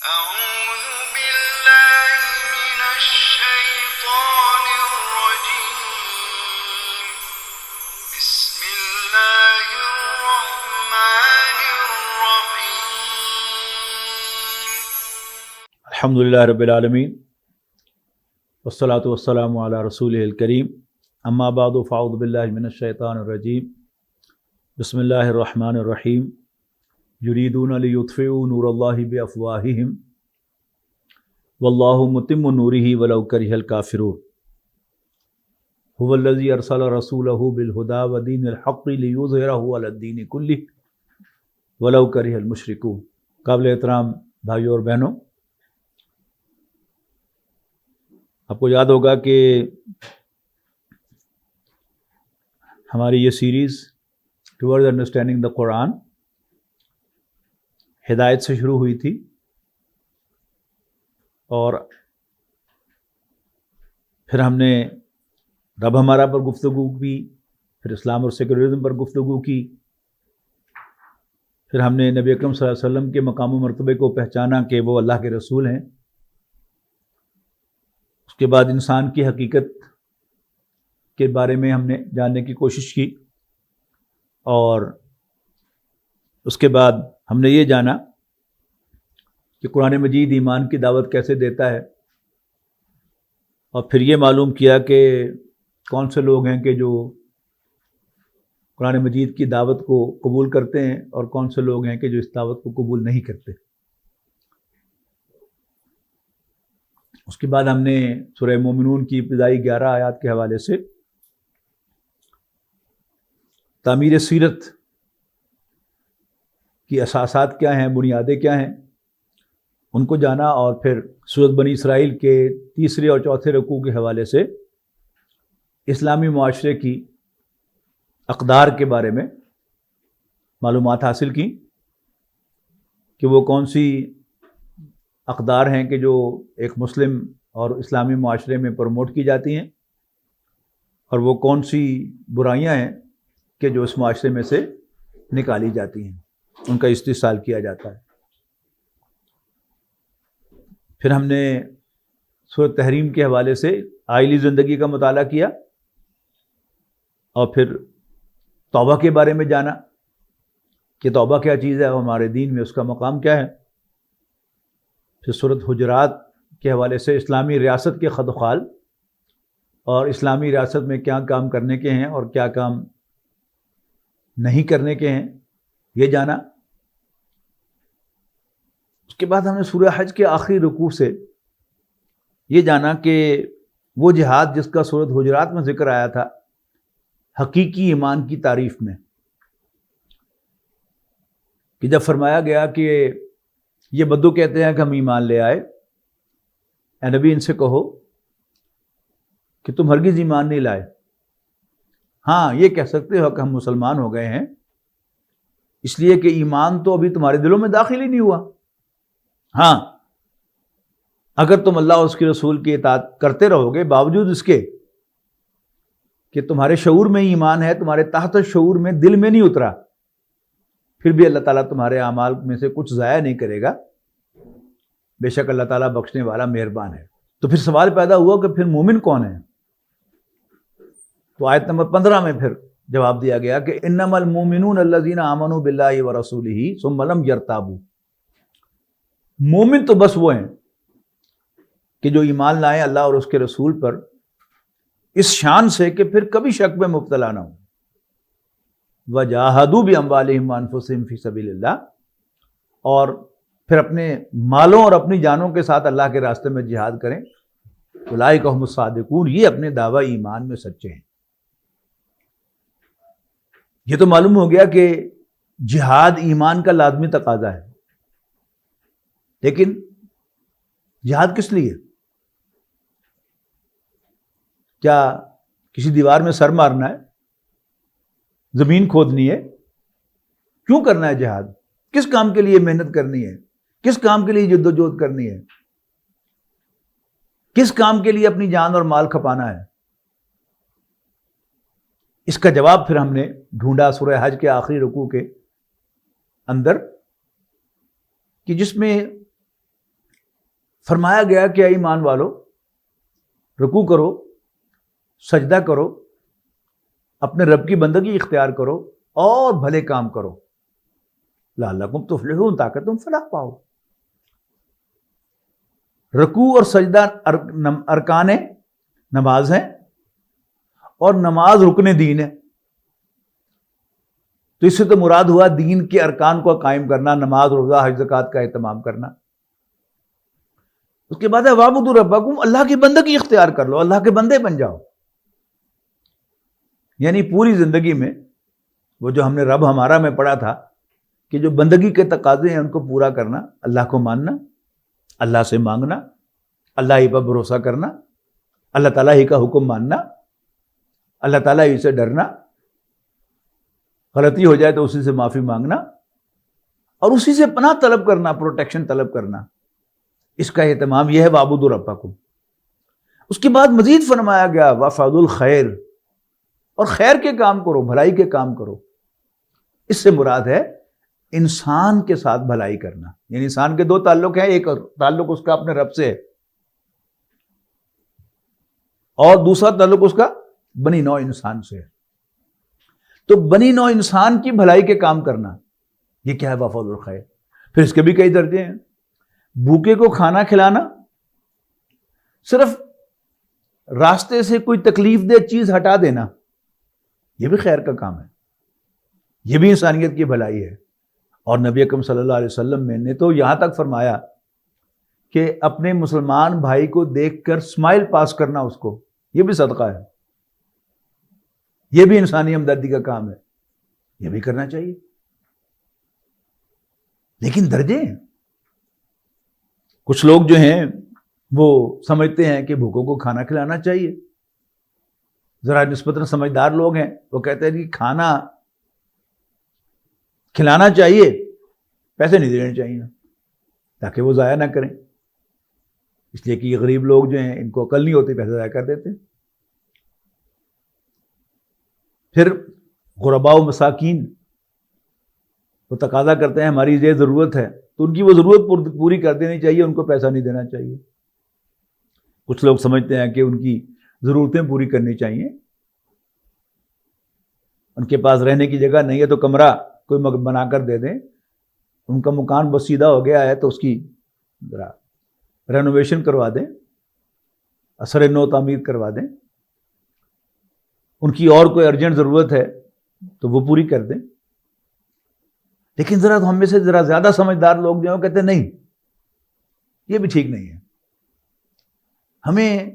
أعوذ بالله من الشيطان الرجيم. بسم الله الرحمن الرحيم. الحمد للہ رب العالمین والصلاة والسلام علی رسولہ الکریم اما بعد فاعوذ باللہ من الشیطان الرجیم بسم اللہ الرحمن الرحیم یریدون لیطفئوا نور اللہ بافواہہم واللہ متم نورہ ولو کرہ الکافرون هو الذی ارسل رسولہ بالہدی ودین الحق لیظہرہ علی الدین کلہ ولو کرہ المشرکون۔ قابل احترام بھائیوں اور بہنوں، آپ کو یاد ہوگا کہ ہماری یہ سیریز ٹورڈ انڈرسٹینڈنگ دا قرآن ہدایت سے شروع ہوئی تھی، اور پھر ہم نے رب ہمارا پر گفتگو کی، پھر اسلام اور سیکولرزم پر گفتگو کی، پھر ہم نے نبی اکرم صلی اللہ علیہ وسلم کے مقام و مرتبے کو پہچانا کہ وہ اللہ کے رسول ہیں۔ اس کے بعد انسان کی حقیقت کے بارے میں ہم نے جاننے کی کوشش کی، اور اس کے بعد ہم نے یہ جانا کہ قرآن مجید ایمان کی دعوت کیسے دیتا ہے، اور پھر یہ معلوم کیا کہ کون سے لوگ ہیں کہ جو قرآن مجید کی دعوت کو قبول کرتے ہیں اور کون سے لوگ ہیں کہ جو اس دعوت کو قبول نہیں کرتے۔ اس کے بعد ہم نے سورہ مومنون کی ابتدائی 11 آیات کے حوالے سے تعمیر سیرت کی اساسات کیا ہیں، بنیادیں کیا ہیں، ان کو جانا، اور پھر سورۃ بنی اسرائیل کے تیسرے اور چوتھے رکوع کے حوالے سے اسلامی معاشرے کی اقدار کے بارے میں معلومات حاصل کی کہ وہ کون سی اقدار ہیں کہ جو ایک مسلم اور اسلامی معاشرے میں پروموٹ کی جاتی ہیں، اور وہ کون سی برائیاں ہیں کہ جو اس معاشرے میں سے نکالی جاتی ہیں، ان کا استحصال کیا جاتا ہے۔ پھر ہم نے سورۃ تحریم کے حوالے سے آئلی زندگی کا مطالعہ کیا، اور پھر توبہ کے بارے میں جانا کہ توبہ کیا چیز ہے اور ہمارے دین میں اس کا مقام کیا ہے۔ پھر سورۃ حجرات کے حوالے سے اسلامی ریاست کے خط و خال اور اسلامی ریاست میں کیا کام کرنے کے ہیں اور کیا کام نہیں کرنے کے ہیں، یہ جانا۔ اس کے بعد ہم نے سورہ حج کے آخری رکوع سے یہ جانا کہ وہ جہاد جس کا سورۃ حجرات میں ذکر آیا تھا حقیقی ایمان کی تعریف میں، کہ جب فرمایا گیا کہ یہ بدو کہتے ہیں کہ ہم ایمان لے آئے، اے نبی ان سے کہو کہ تم ہرگز ایمان نہیں لائے، ہاں یہ کہہ سکتے ہو کہ ہم مسلمان ہو گئے ہیں، اس لیے کہ ایمان تو ابھی تمہارے دلوں میں داخل ہی نہیں ہوا۔ ہاں اگر تم اللہ اور اس کے رسول کی اطاعت کرتے رہو گے باوجود اس کے کہ تمہارے شعور میں ایمان ہے، تمہارے تحت شعور میں دل میں نہیں اترا، پھر بھی اللہ تعالیٰ تمہارے اعمال میں سے کچھ ضائع نہیں کرے گا، بے شک اللہ تعالیٰ بخشنے والا مہربان ہے۔ تو پھر سوال پیدا ہوا کہ پھر مومن کون ہے؟ تو آیت نمبر 15 میں پھر جواب دیا گیا کہ انما المؤمنون الذین آمنوا باللہ ورسولہ ثم لم یرتابوا۔ مومن تو بس وہ ہیں کہ جو ایمان لائیں اللہ اور اس کے رسول پر اس شان سے کہ پھر کبھی شک میں مبتلا نہ ہوں، وجاہدوا باموالہم وانفسہم فی سبیل اللہ، اور پھر اپنے مالوں اور اپنی جانوں کے ساتھ اللہ کے راستے میں جہاد کریں، اولئک ھم الصادقون، یہ اپنے دعوی ایمان میں سچے ہیں۔ یہ تو معلوم ہو گیا کہ جہاد ایمان کا لازمی تقاضا ہے، لیکن جہاد کس لیے؟ کیا کسی دیوار میں سر مارنا ہے؟ زمین کھودنی ہے؟ کیوں کرنا ہے جہاد؟ کس کام کے لیے محنت کرنی ہے؟ کس کام کے لیے جدوجہد کرنی ہے؟ کس کام کے لیے اپنی جان اور مال کھپانا ہے؟ اس کا جواب پھر ہم نے ڈھونڈا سورہ حج کے آخری رکوع کے اندر، کہ جس میں فرمایا گیا کہ اے ایمان والو، رکوع کرو، سجدہ کرو، اپنے رب کی بندگی اختیار کرو اور بھلے کام کرو، لعلکم تفلحون، تاکہ تم فلاح پاؤ۔ رکوع اور سجدہ ارکان نماز ہیں، اور نماز رکن دین ہے۔ تو اس سے تو مراد ہوا دین کے ارکان کو قائم کرنا، نماز، روزہ، حج، زکوٰۃ کا اہتمام کرنا۔ اس کے بعد ہے وَاعْبُدُوا رَبَّكُمْ، اللہ کی بندگی اختیار کر لو، اللہ کے بندے بن جاؤ۔ یعنی پوری زندگی میں وہ جو ہم نے رب ہمارا میں پڑھا تھا کہ جو بندگی کے تقاضے ہیں ان کو پورا کرنا، اللہ کو ماننا، اللہ سے مانگنا، اللہ ہی پر بھروسہ کرنا، اللہ تعالیٰ ہی کا حکم ماننا، اللہ تعالیٰ ہی سے ڈرنا، غلطی ہو جائے تو اسی سے معافی مانگنا، اور اسی سے پناہ طلب کرنا، پروٹیکشن طلب کرنا، اس کا اہتمام یہ ہے وَاعْبُدُوا رَبَّكُمْ۔ اس کے بعد مزید فرمایا گیا وَافْعَلُوا الْخَيْرَ، اور خیر کے کام کرو، بھلائی کے کام کرو۔ اس سے مراد ہے انسان کے ساتھ بھلائی کرنا، یعنی انسان کے دو تعلق ہیں، ایک تعلق اس کا اپنے رب سے ہے اور دوسرا تعلق اس کا بنی نوع انسان سے ہے۔ تو بنی نوع انسان کی بھلائی کے کام کرنا، یہ کیا ہے وافعل الخیر۔ پھر اس کے بھی کئی درجے ہیں۔ بھوکے کو کھانا کھلانا، صرف راستے سے کوئی تکلیف دہ چیز ہٹا دینا، یہ بھی خیر کا کام ہے، یہ بھی انسانیت کی بھلائی ہے۔ اور نبی اکرم صلی اللہ علیہ وسلم نے تو یہاں تک فرمایا کہ اپنے مسلمان بھائی کو دیکھ کر اسمائل پاس کرنا اس کو، یہ بھی صدقہ ہے، یہ بھی انسانی ہمدردی کا کام ہے، یہ بھی کرنا چاہیے۔ لیکن درجے ہیں، کچھ لوگ جو ہیں وہ سمجھتے ہیں کہ بھوکوں کو کھانا کھلانا چاہیے، ذرا نسبتاً سمجھدار لوگ ہیں، وہ کہتے ہیں کہ کھانا کھلانا چاہیے، پیسے نہیں دینے چاہیے تاکہ وہ ضائع نہ کریں، اس لیے کہ یہ غریب لوگ جو ہیں ان کو عقل نہیں ہوتی، پیسے ضائع کر دیتے۔ پھر غرباء و مساکین وہ تقاضا کرتے ہیں ہماری یہ ضرورت ہے، تو ان کی وہ ضرورت پوری کر دینی چاہیے، ان کو پیسہ نہیں دینا چاہیے۔ کچھ لوگ سمجھتے ہیں کہ ان کی ضرورتیں پوری کرنی چاہیے، ان کے پاس رہنے کی جگہ نہیں ہے تو کمرہ کوئی بنا کر دے دیں، ان کا مکان بس سیدھا ہو گیا ہے تو اس کی ذرا رینوویشن کروا دیں، اثر نو تعمیر کروا دیں، ان کی اور کوئی ارجنٹ ضرورت ہے تو وہ پوری کر دیں۔ لیکن ذرا ہم میں سے ذرا زیادہ سمجھدار لوگ جو ہیں وہ کہتے ہیں نہیں، یہ بھی ٹھیک نہیں ہے، ہمیں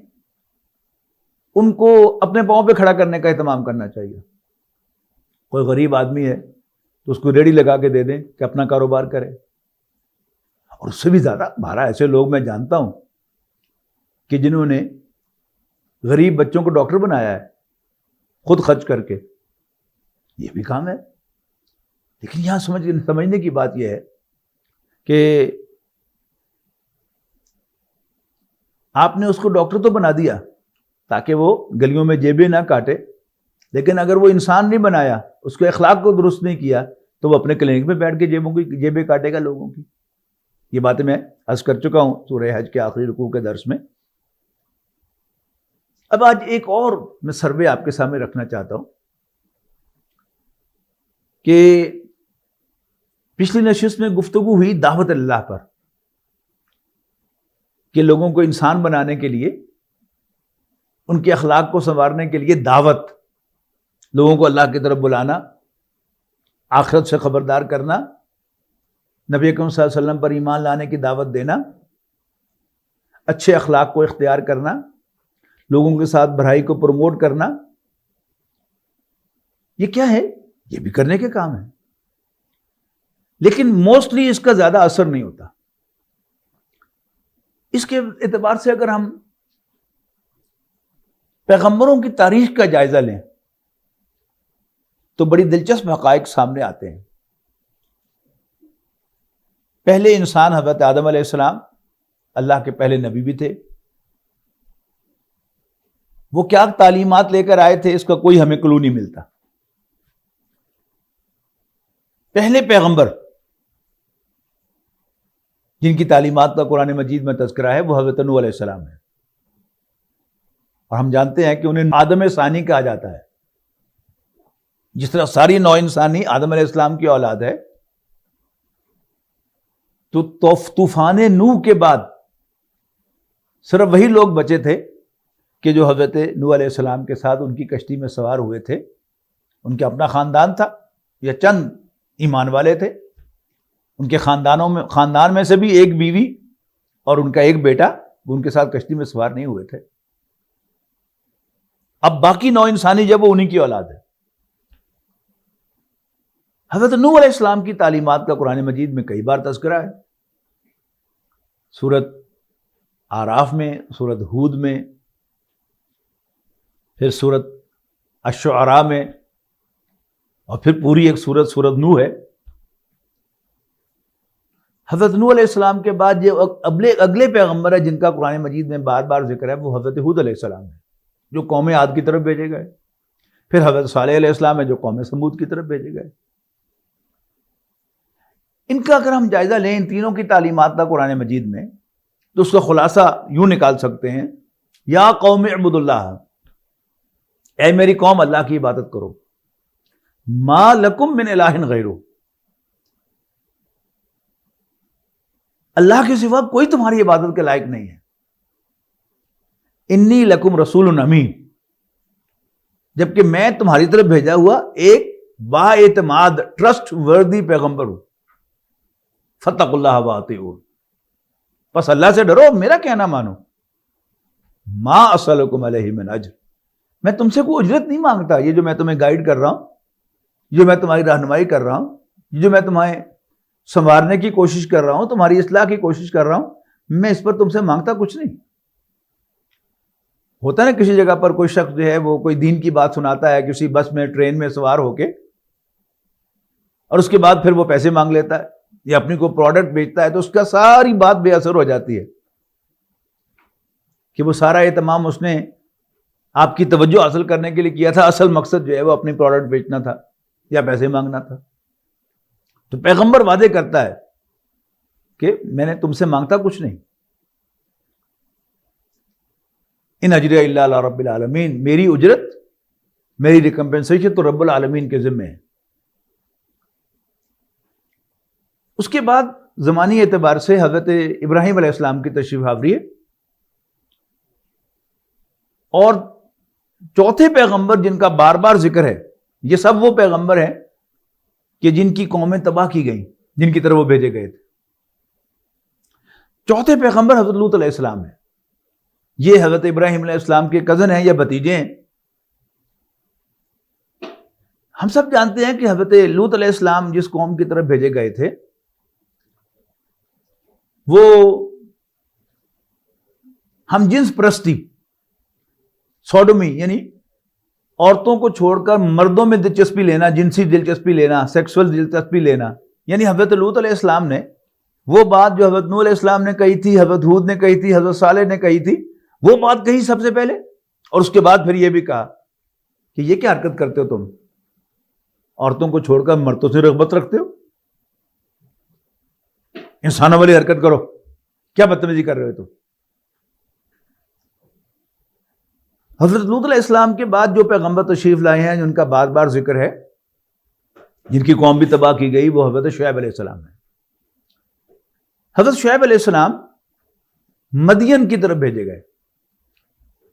ان کو اپنے پاؤں پہ کھڑا کرنے کا اہتمام کرنا چاہیے۔ کوئی غریب آدمی ہے تو اس کو ریڑھی لگا کے دے دیں کہ اپنا کاروبار کرے، اور اس سے بھی زیادہ بارہ ایسے لوگ میں جانتا ہوں کہ جنہوں نے غریب بچوں کو ڈاکٹر بنایا ہے خود خرچ کر کے، یہ بھی کام ہے۔ لیکن یہاں سمجھنے کی بات یہ ہے کہ آپ نے اس کو ڈاکٹر تو بنا دیا تاکہ وہ گلیوں میں جیبیں نہ کاٹے، لیکن اگر وہ انسان نہیں بنایا، اس کے اخلاق کو درست نہیں کیا، تو وہ اپنے کلینک میں بیٹھ کے جیبیں کاٹے گا لوگوں کی۔ یہ باتیں میں عرض کر چکا ہوں سورہ حج کے آخری رکوع کے درس میں۔ اب آج ایک اور میں سروے آپ کے سامنے رکھنا چاہتا ہوں کہ پچھلی نشست میں گفتگو ہوئی دعوت اللہ پر، کہ لوگوں کو انسان بنانے کے لیے، ان کے اخلاق کو سنوارنے کے لیے دعوت، لوگوں کو اللہ کی طرف بلانا، آخرت سے خبردار کرنا، نبی اکرم صلی اللہ علیہ وسلم پر ایمان لانے کی دعوت دینا، اچھے اخلاق کو اختیار کرنا، لوگوں کے ساتھ بھلائی کو پروموٹ کرنا، یہ کیا ہے؟ یہ بھی کرنے کے کام ہے، لیکن موسٹلی اس کا زیادہ اثر نہیں ہوتا۔ اس کے اعتبار سے اگر ہم پیغمبروں کی تاریخ کا جائزہ لیں تو بڑی دلچسپ حقائق سامنے آتے ہیں۔ پہلے انسان حضرت آدم علیہ السلام اللہ کے پہلے نبی بھی تھے، وہ کیا تعلیمات لے کر آئے تھے اس کا کوئی ہمیں کلو نہیں ملتا۔ پہلے پیغمبر جن کی تعلیمات کا قرآن مجید میں تذکرہ ہے وہ حضرت نوح علیہ السلام ہے، اور ہم جانتے ہیں کہ انہیں آدم ثانی کہا جاتا ہے۔ جس طرح ساری نوع انسانی آدم علیہ السلام کی اولاد ہے، تو طوفان نوح کے بعد صرف وہی لوگ بچے تھے کہ جو حضرت نوح علیہ السلام کے ساتھ ان کی کشتی میں سوار ہوئے تھے۔ ان کے اپنا خاندان تھا یا چند ایمان والے تھے، ان کے خاندان میں سے بھی ایک بیوی اور ان کا ایک بیٹا وہ ان کے ساتھ کشتی میں سوار نہیں ہوئے تھے۔ اب باقی نوع انسانی جب وہ انہی کی اولاد ہے۔ حضرت نوح علیہ السلام کی تعلیمات کا قرآن مجید میں کئی بار تذکرہ ہے، سورۃ اعراف میں، سورۃ ہود میں، پھر سورۃ الشعراء میں، اور پھر پوری ایک سورۃ نوح ہے۔ حضرت نوح علیہ السلام کے بعد جو اگلے پیغمبر ہے جن کا قرآن مجید میں بار بار ذکر ہے وہ حضرت ہود علیہ السلام ہے، جو قوم عاد کی طرف بھیجے گئے۔ پھر حضرت صالح علیہ السلام ہے جو قوم سمود کی طرف بھیجے گئے۔ ان کا اگر ہم جائزہ لیں ان تینوں کی تعلیمات کا قرآن مجید میں تو اس کا خلاصہ یوں نکال سکتے ہیں، یا قوم اعبدوا اللہ، اے میری قوم اللہ کی عبادت کرو، ما لکم من الہ غیرہ، اللہ کے سوا کوئی تمہاری عبادت کے لائق نہیں ہے، انی لکم رسول امین، جبکہ میں تمہاری طرف بھیجا ہوا ایک با اعتماد ٹرسٹ وردی پیغمبر ہوں، فاتقوا اللہ واطیعون، بس اللہ سے ڈرو، میرا کہنا مانو، ما اسألکم علیہ من اجر، میں تم سے کوئی اجرت نہیں مانگتا، یہ جو میں تمہیں گائیڈ کر رہا ہوں، جو میں تمہاری رہنمائی کر رہا ہوں، جو میں تمہیں سنوارنے کی کوشش کر رہا ہوں، تمہاری اصلاح کی کوشش کر رہا ہوں، میں اس پر تم سے مانگتا کچھ نہیں۔ ہوتا ہے نا کسی جگہ پر کوئی شخص جو ہے وہ کوئی دین کی بات سناتا ہے کسی بس میں ٹرین میں سوار ہو کے، اور اس کے بعد پھر وہ پیسے مانگ لیتا ہے یا اپنی کوئی پروڈکٹ بیچتا ہے، تو اس کا ساری بات بے اثر ہو جاتی ہے کہ وہ سارا اہتمام اس نے آپ کی توجہ حاصل کرنے کے لیے کیا تھا، اصل مقصد جو ہے وہ اپنی پروڈکٹ بیچنا تھا یا پیسے مانگنا تھا۔ تو پیغمبر وعدے کرتا ہے کہ میں نے تم سے مانگتا کچھ نہیں، ان اجریہ الا علی رب العالمین، میری اجرت، میری ریکمپنسیشن تو رب العالمین کے ذمہ ہے۔ اس کے بعد زمانی اعتبار سے حضرت ابراہیم علیہ السلام کی تشریف آوری ہے، اور چوتھے پیغمبر جن کا بار بار ذکر ہے، یہ سب وہ پیغمبر ہیں کہ جن کی قومیں تباہ کی گئیں، جن کی طرف وہ بھیجے گئے تھے۔ چوتھے پیغمبر حضرت لوط علیہ السلام ہیں، یہ حضرت ابراہیم علیہ السلام کے کزن ہیں یا بھتیجے ہیں۔ ہم سب جانتے ہیں کہ حضرت لوط علیہ السلام جس قوم کی طرف بھیجے گئے تھے وہ ہم جنس پرستی، سوڈومی، یعنی عورتوں کو چھوڑ کر مردوں میں دلچسپی لینا، جنسی دلچسپی لینا، سیکسول دلچسپی لینا، یعنی حضرت لوط علیہ السلام نے وہ بات جو حضرت نوح علیہ السلام نے کہی تھی، حضرت ہود نے کہی تھی، حضرت صالح نے کہی تھی، وہ بات کہی سب سے پہلے، اور اس کے بعد پھر یہ بھی کہا کہ یہ کیا حرکت کرتے ہو تم، عورتوں کو چھوڑ کر مردوں سے رغبت رکھتے ہو، انسانوں والی حرکت کرو، کیا بدتمیزی کر رہے ہو تم۔ حضرت لوط علیہ السلام کے بعد جو پیغمبر تشریف لائے ہیں جن کا بار بار ذکر ہے، جن کی قوم بھی تباہ کی گئی، وہ حضرت شعیب علیہ السلام ہے۔ حضرت شعیب علیہ السلام مدین کی طرف بھیجے گئے۔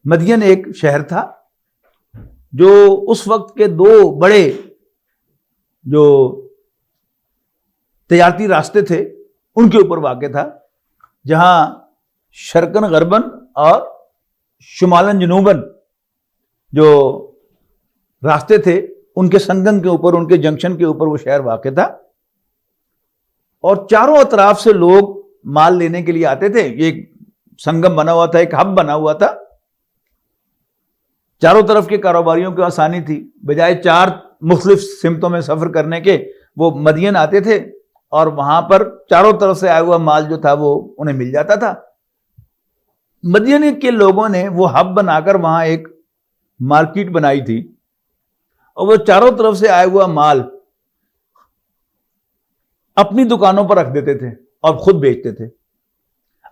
مدین ایک شہر تھا جو اس وقت کے دو بڑے جو تجارتی راستے تھے ان کے اوپر واقع تھا، جہاں شرقن غربن اور شمالن جنوبن جو راستے تھے ان کے سنگم کے اوپر، ان کے جنکشن کے اوپر وہ شہر واقع تھا، اور چاروں اطراف سے لوگ مال لینے کے لیے آتے تھے۔ یہ ایک سنگم بنا ہوا تھا، ایک ہب بنا ہوا تھا، چاروں طرف کے کاروباریوں کو آسانی تھی، بجائے چار مختلف سمتوں میں سفر کرنے کے وہ مدین آتے تھے، اور وہاں پر چاروں طرف سے آیا ہوا مال جو تھا وہ انہیں مل جاتا تھا۔ مدین کے لوگوں نے وہ ہب بنا کر وہاں ایک مارکیٹ بنائی تھی، اور وہ چاروں طرف سے آیا ہوا مال اپنی دکانوں پر رکھ دیتے تھے اور خود بیچتے تھے۔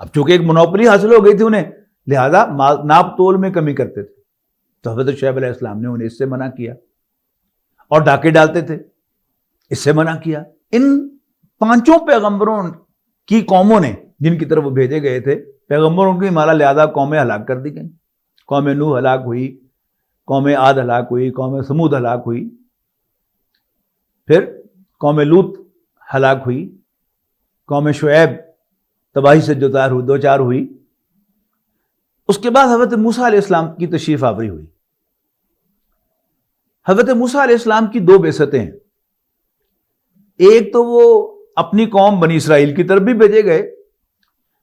اب چونکہ ایک منوپلی حاصل ہو گئی تھی انہیں، لہذا ناپ تول میں کمی کرتے تھے، تو حضرت شعیب علیہ السلام نے انہیں اس سے منع کیا، اور ڈاکے ڈالتے تھے، اس سے منع کیا۔ ان 5 پیغمبروں کی قوموں نے جن کی طرف وہ بھیجے گئے تھے، پیغمبروں کی مالا لہذا قومیں ہلاک کر دی گئیں۔ قوم نوح ہلاک ہوئی، قوم عاد ہلاک ہوئی، قوم سمود ہلاک ہوئی، پھر قوم لوط ہلاک ہوئی، قوم شعیب تباہی سے دو چار ہوئی۔ اس کے بعد حضرت موسیٰ علیہ السلام کی تشریف آوری ہوئی۔ حضرت موسیٰ علیہ السلام کی 2 بعثتیں ہیں، ایک تو وہ اپنی قوم بنی اسرائیل کی طرف بھی بھیجے گئے،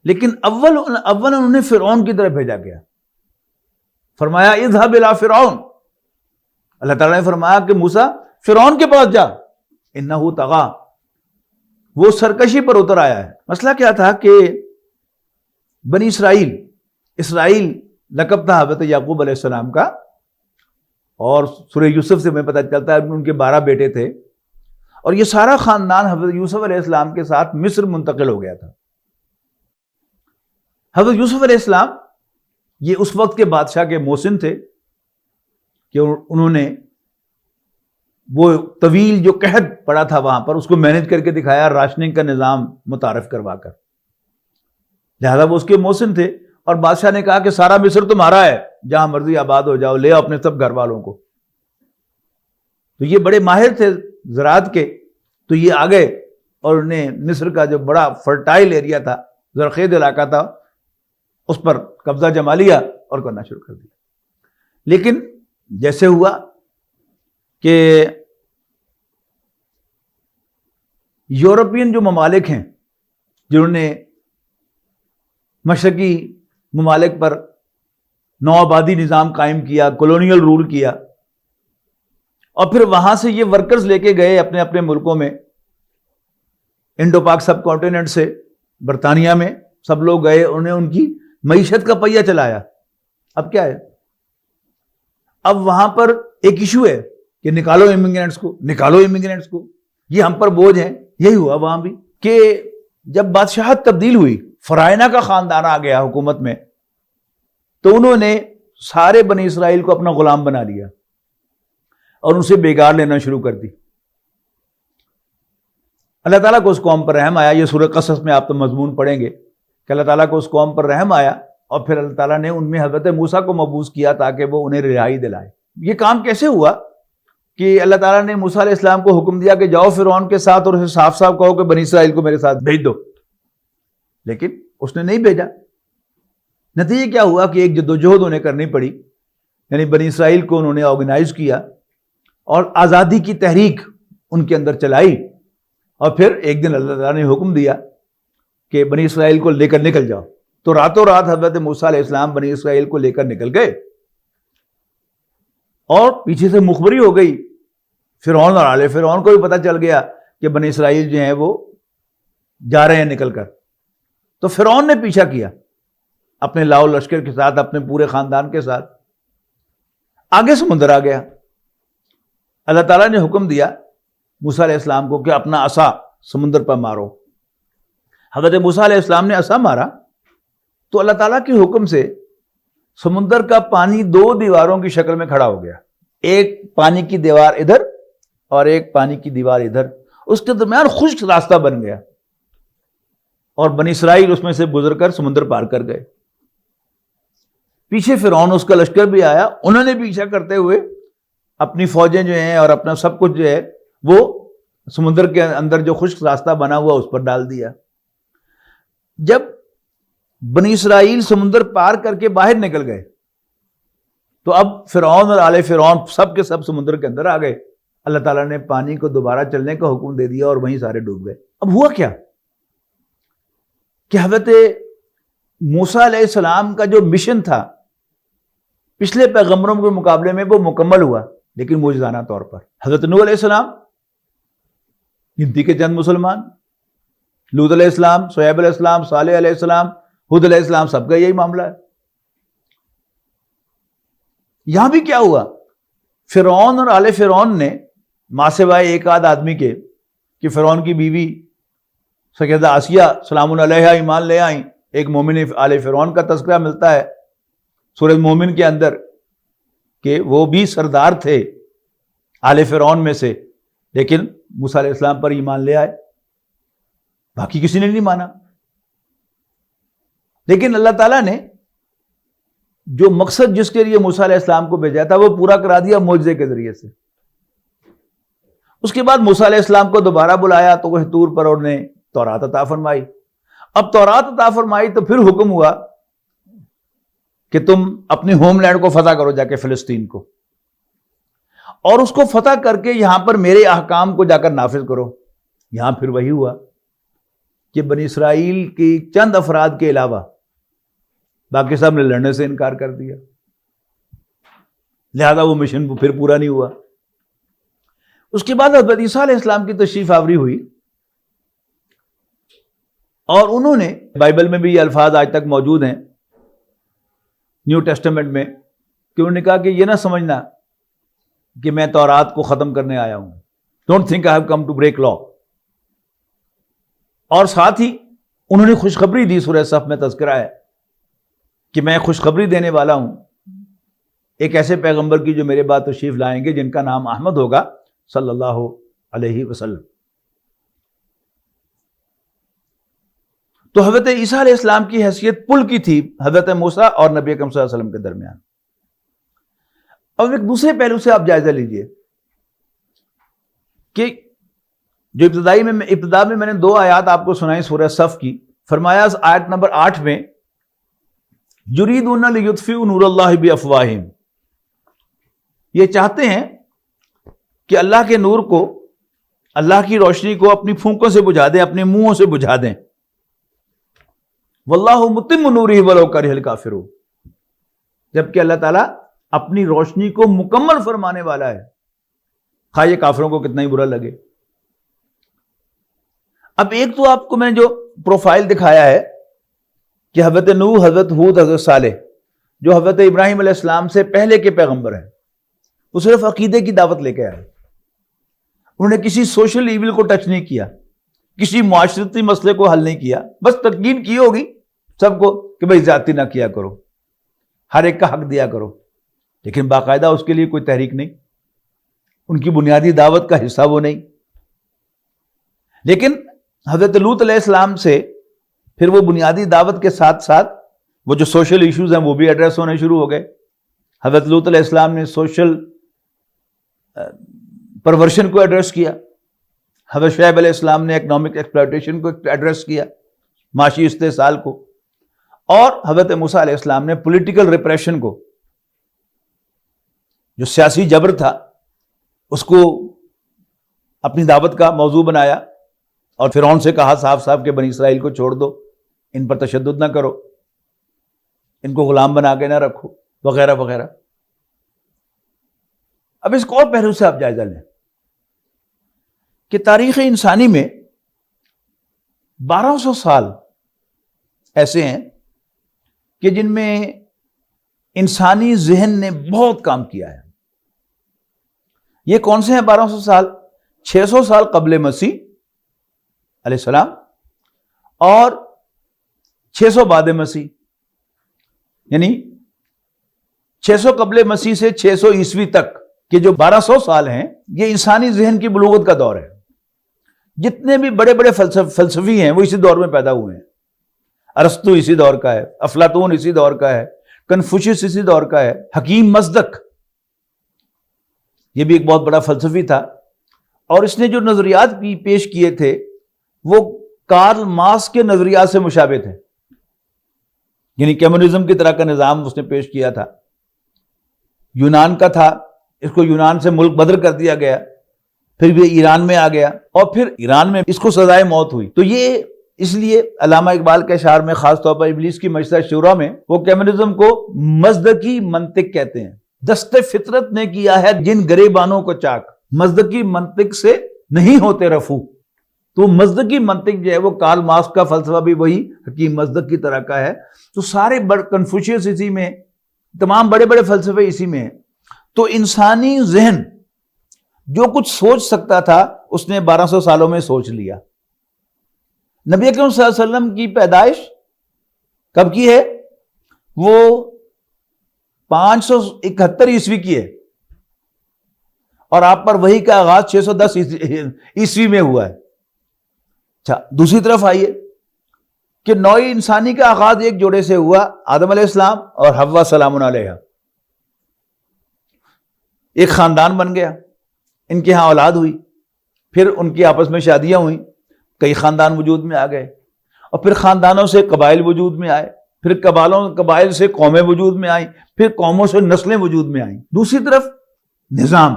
لیکن اول انہیں فرعون کی طرف بھیجا گیا۔ فرمایا اذهب الى فرعون، اللہ تعالیٰ نے فرمایا کہ موسیٰ فرعون کے پاس جا، انہ طغی، وہ سرکشی پر اتر آیا ہے۔ مسئلہ کیا تھا کہ بنی اسرائیل لقب تھا حضرت یعقوب علیہ السلام کا، اور سورہ یوسف سے ہمیں پتہ چلتا ہے ان کے 12 بیٹے تھے، اور یہ سارا خاندان حضرت یوسف علیہ السلام کے ساتھ مصر منتقل ہو گیا تھا۔ حضرت یوسف علیہ السلام یہ اس وقت کے بادشاہ کے محسن تھے کہ انہوں نے وہ طویل جو قحط پڑا تھا وہاں پر اس کو مینج کر کے دکھایا، راشننگ کا نظام متعارف کروا کر، لہذا وہ اس کے محسن تھے، اور بادشاہ نے کہا کہ سارا مصر تمہارا ہے، جہاں مرضی آباد ہو جاؤ، لے آؤ اپنے سب گھر والوں کو۔ تو یہ بڑے ماہر تھے زراعت کے، تو یہ آ گئے اور انہیں مصر کا جو بڑا فرٹائل ایریا تھا، زرخیز علاقہ تھا، اس پر قبضہ جما لیا اور کرنا شروع کر دیا۔ لیکن جیسے ہوا کہ یورپین جو ممالک ہیں جنہوں نے مشرقی ممالک پر نوآبادی نظام قائم کیا، کولونیل رول کیا، اور پھر وہاں سے یہ ورکرز لے کے گئے اپنے اپنے ملکوں میں، انڈو پاک سب کانٹیننٹ سے برطانیہ میں سب لوگ گئے، انہیں ان کی معیشت کا پہیہ چلایا۔ اب کیا ہے، اب وہاں پر ایک ایشو ہے کہ نکالو امیگرینٹس کو، یہ ہم پر بوجھ ہیں۔ یہی ہوا وہاں بھی کہ جب بادشاہت تبدیل ہوئی، فرائنہ کا خاندان آ گیا حکومت میں، تو انہوں نے سارے بنی اسرائیل کو اپنا غلام بنا لیا اور ان سے بیگار لینا شروع کر دی۔ اللہ تعالیٰ کو اس قوم پر رحم آیا، یہ سورہ قصص میں آپ تو مضمون پڑھیں گے کہ اللہ تعالیٰ کو اس قوم پر رحم آیا، اور پھر اللہ تعالیٰ نے ان میں حضرت موسیٰ کو مبعوث کیا تاکہ وہ انہیں رہائی دلائے۔ یہ کام کیسے ہوا کہ اللہ تعالیٰ نے موسیٰ علیہ السلام کو حکم دیا کہ جاؤ فرعون کے ساتھ اور اسے صاف صاف کہو کہ بنی اسرائیل کو میرے ساتھ بھیج دو، لیکن اس نے نہیں بھیجا۔ نتیجہ کیا ہوا کہ ایک جدوجہد انہیں کرنی پڑی، یعنی بنی اسرائیل کو انہوں نے آرگنائز کیا اور آزادی کی تحریک ان کے اندر چلائی، اور پھر ایک دن اللہ تعالیٰ نے حکم دیا کہ بنی اسرائیل کو لے کر نکل جاؤ۔ تو راتوں رات حضرت موسیٰ علیہ السلام بنی اسرائیل کو لے کر نکل گئے، اور پیچھے سے مخبری ہو گئی فرعون اور آل فرعون کو بھی پتہ چل گیا کہ بنی اسرائیل جو ہیں وہ جا رہے ہیں نکل کر۔ تو فرعون نے پیچھا کیا اپنے لاؤ لشکر کے ساتھ، اپنے پورے خاندان کے ساتھ، آگے سمندر آ گیا۔ اللہ تعالیٰ نے حکم دیا موسیٰ علیہ السلام کو کہ اپنا عصا سمندر پر مارو۔ حضرت موسیٰ علیہ السلام نے عصا مارا تو اللہ تعالیٰ کے حکم سے سمندر کا پانی 2 دیواروں کی شکل میں کھڑا ہو گیا، ایک پانی کی دیوار ادھر اور ایک پانی کی دیوار ادھر، اس کے درمیان خشک راستہ بن گیا، اور بنی اسرائیل اس میں سے گزر کر سمندر پار کر گئے۔ پیچھے فرعون اس کا لشکر بھی آیا، انہوں نے پیچھا کرتے ہوئے اپنی فوجیں جو ہیں اور اپنا سب کچھ جو ہے وہ سمندر کے اندر جو خشک راستہ بنا ہوا اس پر ڈال دیا۔ جب بنی اسرائیل سمندر پار کر کے باہر نکل گئے تو اب فرعون اور آل فرعون سب کے سب سمندر کے اندر آ گئے۔ اللہ تعالیٰ نے پانی کو دوبارہ چلنے کا حکم دے دیا اور وہیں سارے ڈوب گئے۔ اب ہوا کیا کہ حضرت موسیٰ علیہ السلام کا جو مشن تھا پچھلے پیغمبروں کے مقابلے میں وہ مکمل ہوا، لیکن معجزانہ طور پر۔ حضرت نوح علیہ السلام، گنتی کے چند مسلمان، لوط علیہ السلام، شعیب علیہ السلام، صالح علیہ السلام، ہود علیہ السلام، سب کا یہی معاملہ ہے۔ یہاں بھی کیا ہوا، فرعون اور آل فرعون نے ماں سوائے ایک آدھ آدمی کے کہ فرعون کی بیوی سیدہ آسیہ سلام علیہا ایمان لے آئیں، ایک مومن آل فرعون کا تذکرہ ملتا ہے سورہ مومن کے اندر کہ وہ بھی سردار تھے آل فرعون میں سے، لیکن موسیٰ علیہ السلام پر ایمان لے آئے، باقی کسی نے نہیں مانا۔ لیکن اللہ تعالیٰ نے جو مقصد جس کے لیے موسیٰ علیہ السلام کو بھیجا تھا وہ پورا کرا دیا معجزے کے ذریعے سے۔ اس کے بعد موسیٰ علیہ السلام کو دوبارہ بلایا تو وہ طور پر انہوں نے تورات عطا فرمائی۔ اب تورات عطا فرمائی تو پھر حکم ہوا کہ تم اپنے ہوم لینڈ کو فتح کرو، جا کے فلسطین کو، اور اس کو فتح کر کے یہاں پر میرے احکام کو جا کر نافذ کرو۔ یہاں پھر وہی ہوا کہ بنی اسرائیل کی چند افراد کے علاوہ باقی سب نے لڑنے سے انکار کر دیا، لہذا وہ مشن پھر پورا نہیں ہوا۔ اس کے بعد حضرت عیسیٰ علیہ السلام کی تشریف آوری ہوئی، اور انہوں نے، بائبل میں بھی یہ الفاظ آج تک موجود ہیں نیو ٹیسٹمنٹ میں، کہ انہوں نے کہا کہ یہ نہ سمجھنا کہ میں تورات کو ختم کرنے آیا ہوں، don't think I have come to break law. اور ساتھ ہی انہوں نے خوشخبری دی، سورہ صف میں تذکرہ ہے کہ میں خوشخبری دینے والا ہوں ایک ایسے پیغمبر کی جو میرے بعد تشریف لائیں گے، جن کا نام احمد ہوگا صلی اللہ علیہ وسلم۔ تو حضرت عیسیٰ علیہ السلام کی حیثیت پل کی تھی حضرت موسیٰ اور نبی اکرم صلی اللہ علیہ وسلم کے درمیان۔ اب ایک دوسرے پہلو سے آپ جائزہ لیجئے کہ جو ابتدا میں میں نے 2 آیات آپ کو سنائی سورہ صف کی، فرمایا آیت نمبر 8 میں یریدون لیطفئوا نور اللہ بافواہہم، یہ چاہتے ہیں کہ اللہ کے نور کو، اللہ کی روشنی کو اپنی پھونکوں سے بجھا دیں، اپنے منہوں سے بجھا دیں۔ واللہ متم نورہ ولو کرہ الکافرون، جبکہ اللہ تعالیٰ اپنی روشنی کو مکمل فرمانے والا ہے، خواہ یہ کافروں کو کتنا ہی برا لگے۔ اب ایک تو آپ کو میں نے جو پروفائل دکھایا ہے کہ حضرت نوح، حضرت ہود، حضرت صالح، جو حضرت ابراہیم علیہ السلام سے پہلے کے پیغمبر ہیں، وہ صرف عقیدے کی دعوت لے کے آئے، انہوں نے کسی سوشل ایول کو ٹچ نہیں کیا، کسی معاشرتی مسئلے کو حل نہیں کیا، بس تلقین کی ہوگی سب کو کہ بھائی زیادتی نہ کیا کرو، ہر ایک کا حق دیا کرو، لیکن باقاعدہ اس کے لیے کوئی تحریک نہیں، ان کی بنیادی دعوت کا حصہ وہ نہیں۔ لیکن حضرت لوط علیہ السلام سے پھر وہ بنیادی دعوت کے ساتھ ساتھ وہ جو سوشل ایشوز ہیں وہ بھی ایڈریس ہونے شروع ہو گئے۔ حضرت لوط علیہ السلام نے سوشل پرورشن کو ایڈریس کیا، حضرت شعیب علیہ السلام نے اکنامک ایکسپلائٹیشن کو ایڈریس کیا، معاشی استحصال کو، اور حضرت موسیٰ علیہ السلام نے پولیٹیکل ریپریشن کو، جو سیاسی جبر تھا، اس کو اپنی دعوت کا موضوع بنایا، اور فرعون سے کہا صاف صاف کہ بنی اسرائیل کو چھوڑ دو، ان پر تشدد نہ کرو، ان کو غلام بنا کے نہ رکھو، وغیرہ وغیرہ۔ اب اس کو اور پہلو سے آپ جائزہ لیں کہ تاریخ انسانی میں 1200 سال ایسے ہیں کہ جن میں انسانی ذہن نے بہت کام کیا ہے۔ یہ کون سے ہیں 1200 سال؟ 600 سال قبل مسیح علیہ السلام اور 600 بعد مسیح، یعنی 600 قبل مسیح سے 600 عیسوی تک کے جو 1200 سال ہیں، یہ انسانی ذہن کی بلوغت کا دور ہے۔ جتنے بھی بڑے بڑے فلسفی ہیں وہ اسی دور میں پیدا ہوئے ہیں۔ ارسطو اسی دور کا ہے، افلاطون اسی دور کا ہے، کنفوشیس اسی دور کا ہے، حکیم مصدق یہ بھی ایک بہت بڑا فلسفی تھا، اور اس نے جو نظریات بھی پیش کیے تھے وہ کارل مارکس کے نظریات سے مشابہ تھے، یعنی کمیونزم کی طرح کا نظام اس نے پیش کیا تھا۔ یونان کا تھا، اس کو یونان سے ملک بدر کر دیا گیا، پھر یہ ایران میں آ گیا، اور پھر ایران میں اس کو سزائے موت ہوئی۔ تو یہ اس لیے علامہ اقبال کے اشعار میں خاص طور پر ابلیس کی مجلس شورا میں وہ کمیونزم کو مزدقی منطق کہتے ہیں۔ دست فطرت نے کیا ہے جن گریبانوں کو چاک، مزدقی منطق سے نہیں ہوتے رفو۔ تو مزدقی منطق جو ہے وہ کارل مارکس کا فلسفہ بھی وہی حکیم مصدق کی طرح کا ہے۔ تو سارے کنفوشیس اسی میں، تمام بڑے بڑے فلسفے اسی میں ہیں۔ تو انسانی ذہن جو کچھ سوچ سکتا تھا اس نے 1200 سالوں میں سوچ لیا۔ نبی اکرم صلی اللہ علیہ وسلم کی پیدائش کب کی ہے؟ وہ 571 عیسوی کی ہے، اور آپ پر وحی کا آغاز 610 عیسوی میں ہوا ہے۔ اچھا، دوسری طرف آئیے کہ نوع انسانی کا آغاز ایک جوڑے سے ہوا، آدم علیہ السلام اور حوا سلام علیہ، ایک خاندان بن گیا، ان کے ہاں اولاد ہوئی، پھر ان کی آپس میں شادیاں ہوئیں، کئی خاندان وجود میں آ گئے، اور پھر خاندانوں سے قبائل وجود میں آئے، پھر قبائل سے قومیں وجود میں آئیں، پھر قوموں سے نسلیں وجود میں آئیں۔ دوسری طرف نظام،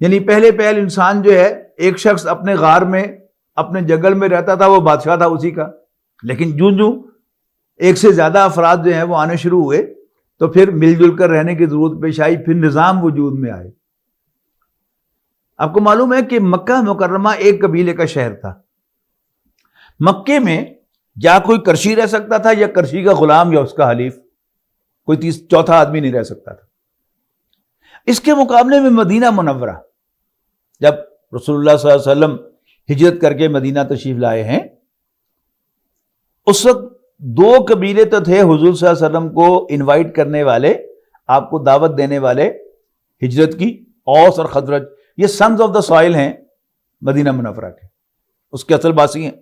یعنی پہلے انسان جو ہے ایک شخص اپنے غار میں اپنے جنگل میں رہتا تھا، وہ بادشاہ تھا اسی کا، لیکن جوں ایک سے زیادہ افراد جو ہیں وہ آنے شروع ہوئے تو پھر مل جل کر رہنے کی ضرورت پیش آئی، پھر نظام وجود میں آئے۔ آپ کو معلوم ہے کہ مکہ مکرمہ ایک قبیلے کا شہر تھا۔ مکے میں یا کوئی کرشی رہ سکتا تھا، یا کرشی کا غلام، یا اس کا حلیف، کوئی چوتھا آدمی نہیں رہ سکتا تھا۔ اس کے مقابلے میں مدینہ منورہ، جب رسول اللہ صلی اللہ علیہ وسلم ہجرت کر کے مدینہ تشریف لائے ہیں، اس وقت 2 قبیلے تو تھے حضور صلی اللہ علیہ وسلم کو انوائٹ کرنے والے، آپ کو دعوت دینے والے ہجرت کی، اوس اور خزرج، یہ سنز آف دا سوائل ہیں مدینہ منورہ کے، اس کے اصل باسی ہیں۔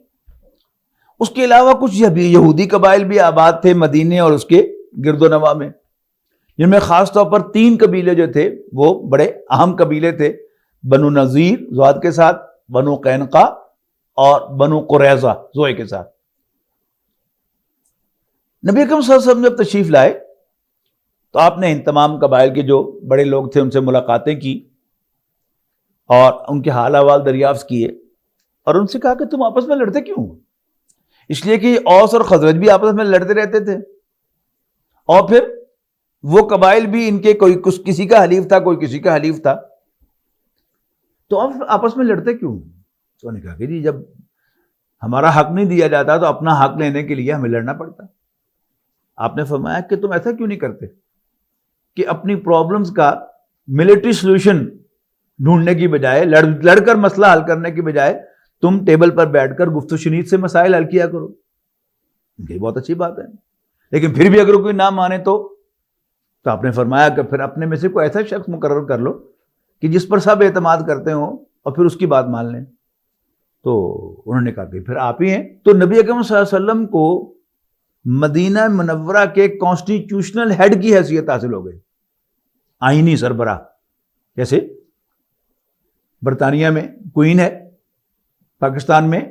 اس کے علاوہ کچھ یہودی قبائل بھی آباد تھے مدینے اور اس کے گرد و نواح میں، جن میں خاص طور پر 3 قبیلے جو تھے وہ بڑے اہم قبیلے تھے، بنو نذیر زواد کے ساتھ، بنو قینقاع اور بنو قریظہ زوئے کے ساتھ۔ نبی اکرم صلی اللہ علیہ وسلم جب تشریف لائے تو آپ نے ان تمام قبائل کے جو بڑے لوگ تھے ان سے ملاقاتیں کی اور ان کے حال احوال دریافت کیے، اور ان سے کہا کہ تم آپس میں لڑتے کیوں ہو؟ اس لیے کہ اوس اور خزرج بھی آپس میں لڑتے رہتے تھے، اور پھر وہ قبائل بھی ان کے کوئی کسی کا حلیف تھا، کوئی کسی کا حلیف تھا، تو اب آپس میں لڑتے کیوں؟ تو انہوں نے کہا کہ جی جب ہمارا حق نہیں دیا جاتا تو اپنا حق لینے کے لیے ہمیں لڑنا پڑتا۔ آپ نے فرمایا کہ تم ایسا کیوں نہیں کرتے کہ اپنی پرابلمز کا ملٹری سولوشن ڈھونڈنے کی بجائے، لڑ کر مسئلہ حل کرنے کی بجائے تم ٹیبل پر بیٹھ کر گفت و شنید سے مسائل حل کیا کرو۔ یہ بہت اچھی بات ہے، لیکن پھر بھی اگر کوئی نہ مانے تو آپ نے فرمایا کہ پھر اپنے میں سے کوئی ایسا شخص مقرر کر لو کہ جس پر سب اعتماد کرتے ہوں اور پھر اس کی بات مان لیں۔ تو انہوں نے کہا کہ پھر آپ ہی ہیں۔ تو نبی اکرم صلی اللہ علیہ وسلم کو مدینہ منورہ کے کانسٹیٹیوشنل ہیڈ کی حیثیت حاصل ہو گئی، آئینی سربراہ، جیسے برطانیہ میں کوئین ہے، پاکستان میں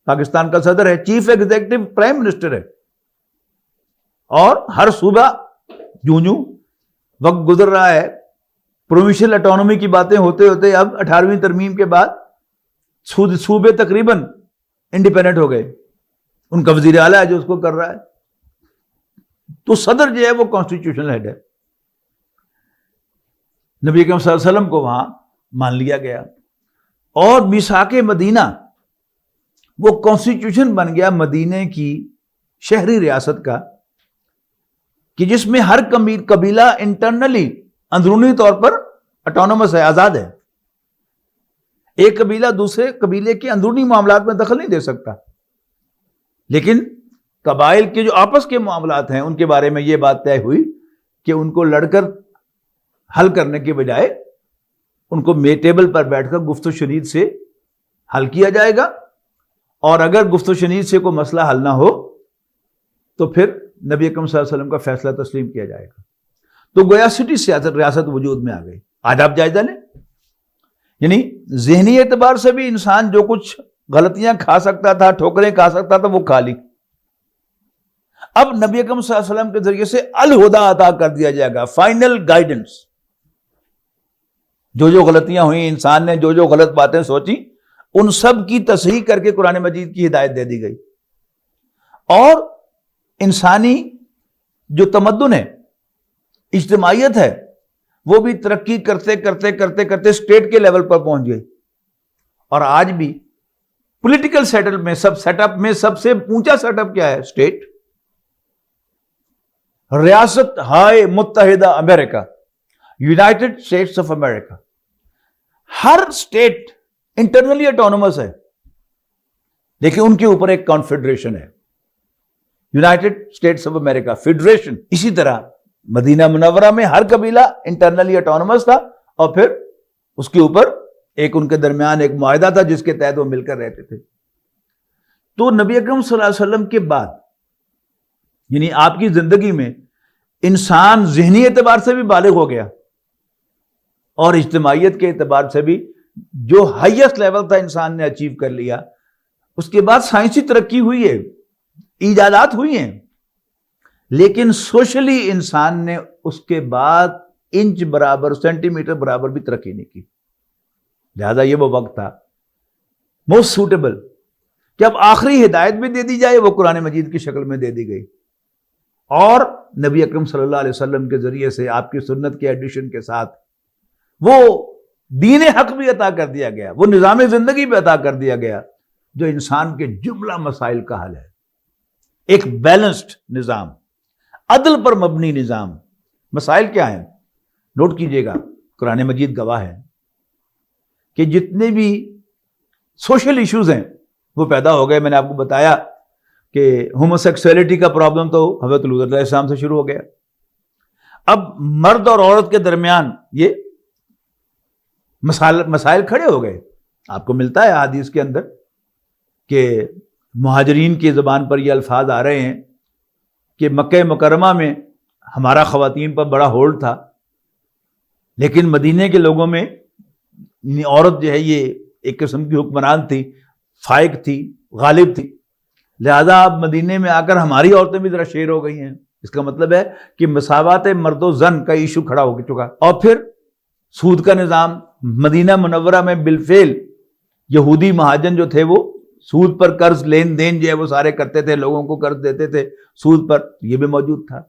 پاکستان کا صدر ہے، چیف ایگزیکٹو پرائم منسٹر ہے، اور ہر صوبہ جوں وقت گزر رہا ہے، پروونشل اٹانومی کی باتیں ہوتے ہوتے اب 18ویں ترمیم کے بعد صوبے تقریباً انڈیپینڈنٹ ہو گئے، ان کا وزیر اعلیٰ ہے جو اس کو کر رہا ہے، تو صدر جو ہے وہ کانسٹیٹیوشنل ہیڈ ہے۔ نبی اکرم صلی اللہ علیہ وسلم کو وہاں مان لیا گیا، اور میثاق مدینہ وہ کانسٹیٹیوشن بن گیا مدینے کی شہری ریاست کا، کہ جس میں ہر قبیلہ انٹرنلی اندرونی طور پر اٹانومس ہے، آزاد ہے، ایک قبیلہ دوسرے قبیلے کے اندرونی معاملات میں دخل نہیں دے سکتا، لیکن قبائل کے جو آپس کے معاملات ہیں ان کے بارے میں یہ بات طے ہوئی کہ ان کو لڑ کر حل کرنے کے بجائے ان کو ٹیبل پر بیٹھ کر گفت و شنید سے حل کیا جائے گا، اور اگر گفت و شنید سے کوئی مسئلہ حل نہ ہو تو پھر نبی اکرم صلی اللہ علیہ وسلم کا فیصلہ تسلیم کیا جائے گا۔ تو گویا سٹی ریاست وجود میں آ گئی۔ آج آپ جائزہ لیں، یعنی ذہنی اعتبار سے بھی انسان جو کچھ غلطیاں کھا سکتا تھا، ٹھوکریں کھا سکتا تھا، وہ کھا لی۔ اب نبی اکرم صلی اللہ علیہ وسلم کے ذریعے سے الہدی عطا کر دیا جائے گا، فائنل گائیڈنس۔ جو غلطیاں ہوئیں، انسان نے جو غلط باتیں سوچی، ان سب کی تصحیح کر کے قرآن مجید کی ہدایت دے دی گئی، اور انسانی جو تمدن ہے، اجتماعیت ہے، وہ بھی ترقی کرتے کرتے کرتے کرتے اسٹیٹ کے لیول پر پہنچ گئی، اور آج بھی پولیٹیکل سیٹ اپ میں سب سے اونچا سیٹ اپ کیا ہے؟ اسٹیٹ، ریاست ہائے متحدہ امریکہ، یونائٹڈ اسٹیٹس آف امریکہ۔ ہر اسٹیٹ انٹرنلی اٹانومس ہے، لیکن ان کے اوپر ایک کانفیڈریشن ہے، United States of America federation. اسی طرح مدینہ منورہ میں ہر قبیلہ انٹرنلی اٹانومس تھا اور پھر اس کے اوپر ایک ان کے درمیان ایک معاہدہ تھا جس کے تحت وہ مل کر رہتے تھے. تو نبی اکرم صلی اللہ علیہ وسلم کے بعد یعنی آپ کی زندگی میں انسان ذہنی اعتبار سے بھی بالغ ہو گیا اور اجتماعیت کے اعتبار سے بھی جو ہائیسٹ لیول تھا انسان نے اچیو کر لیا. اس کے بعد سائنسی ترقی ہوئی ہے, ایجادات ہوئی ہیں, لیکن سوشلی انسان نے اس کے بعد انچ برابر سینٹی میٹر برابر بھی ترقی نہیں کی. لہذا یہ وہ وقت تھا موسٹ سوٹیبل کہ اب آخری ہدایت بھی دے دی جائے, وہ قرآن مجید کی شکل میں دے دی گئی اور نبی اکرم صلی اللہ علیہ وسلم کے ذریعے سے آپ کی سنت کے ایڈیشن کے ساتھ وہ دین حق بھی عطا کر دیا گیا, وہ نظام زندگی بھی عطا کر دیا گیا جو انسان کے جملہ مسائل کا حل ہے. ایک بیلنسڈ نظام, عدل پر مبنی نظام. مسائل کیا ہیں نوٹ کیجئے گا, قرآن مجید گواہ ہے کہ جتنے بھی سوشل ایشوز ہیں وہ پیدا ہو گئے. میں نے آپ کو بتایا کہ ہومو سیکسولیٹی کا پرابلم تو حضرت لوط علیہ السلام سے شروع ہو گیا. اب مرد اور عورت کے درمیان یہ مسائل کھڑے ہو گئے. آپ کو ملتا ہے حدیث کے اندر کہ مہاجرین کی زبان پر یہ الفاظ آ رہے ہیں کہ مکہ مکرمہ میں ہمارا خواتین پر بڑا ہولڈ تھا, لیکن مدینے کے لوگوں میں عورت جو ہے یہ ایک قسم کی حکمران تھی, فائق تھی, غالب تھی, لہذا اب مدینے میں آ کر ہماری عورتیں بھی ذرا شیر ہو گئی ہیں. اس کا مطلب ہے کہ مساوات مرد و زن کا ایشو کھڑا ہو چکا. اور پھر سود کا نظام مدینہ منورہ میں بالفعل یہودی مہاجن جو تھے وہ سود پر قرض لین دین جو ہے وہ سارے کرتے تھے, لوگوں کو قرض دیتے تھے سود پر, یہ بھی موجود تھا.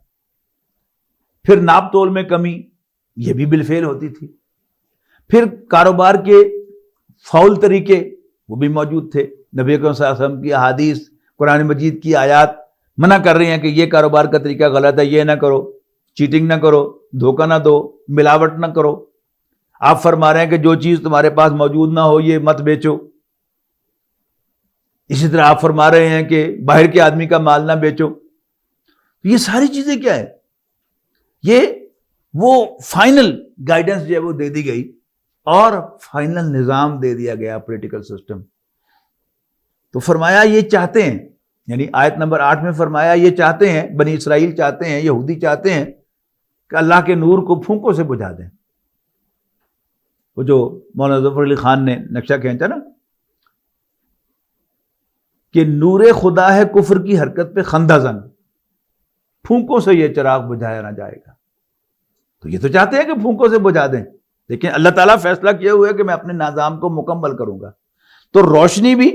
پھر ناپ تول میں کمی, یہ بھی بالفعل ہوتی تھی. پھر کاروبار کے فاؤل طریقے وہ بھی موجود تھے. نبی اکرم صلی اللہ علیہ وسلم کی احادیث, قرآن مجید کی آیات منع کر رہی ہیں کہ یہ کاروبار کا طریقہ غلط ہے, یہ نہ کرو, چیٹنگ نہ کرو, دھوکہ نہ دو, ملاوٹ نہ کرو. آپ فرما رہے ہیں کہ جو چیز تمہارے پاس موجود نہ ہو یہ مت بیچو. اسی طرح آپ فرما رہے ہیں کہ باہر کے آدمی کا مال نہ بیچو. یہ ساری چیزیں کیا ہے, یہ وہ فائنل گائیڈنس جو ہے وہ دے دی گئی اور فائنل نظام دے دیا گیا پولیٹیکل سسٹم. تو فرمایا یہ چاہتے ہیں, یعنی آیت نمبر 8 میں فرمایا یہ چاہتے ہیں, بنی اسرائیل چاہتے ہیں, یہودی چاہتے ہیں کہ اللہ کے نور کو پھونکوں سے بجھا دیں. وہ جو مولانا ظفر علی خان نے نقشہ کھینچا نا کہ نور خدا ہے کفر کی حرکت پہ خندہ زن, پھونکوں سے یہ چراغ بجھایا نہ جائے گا. تو یہ تو چاہتے ہیں کہ پھونکوں سے بجھا دیں, لیکن اللہ تعالیٰ فیصلہ کیا ہوا ہے کہ میں اپنے نظام کو مکمل کروں گا. تو روشنی بھی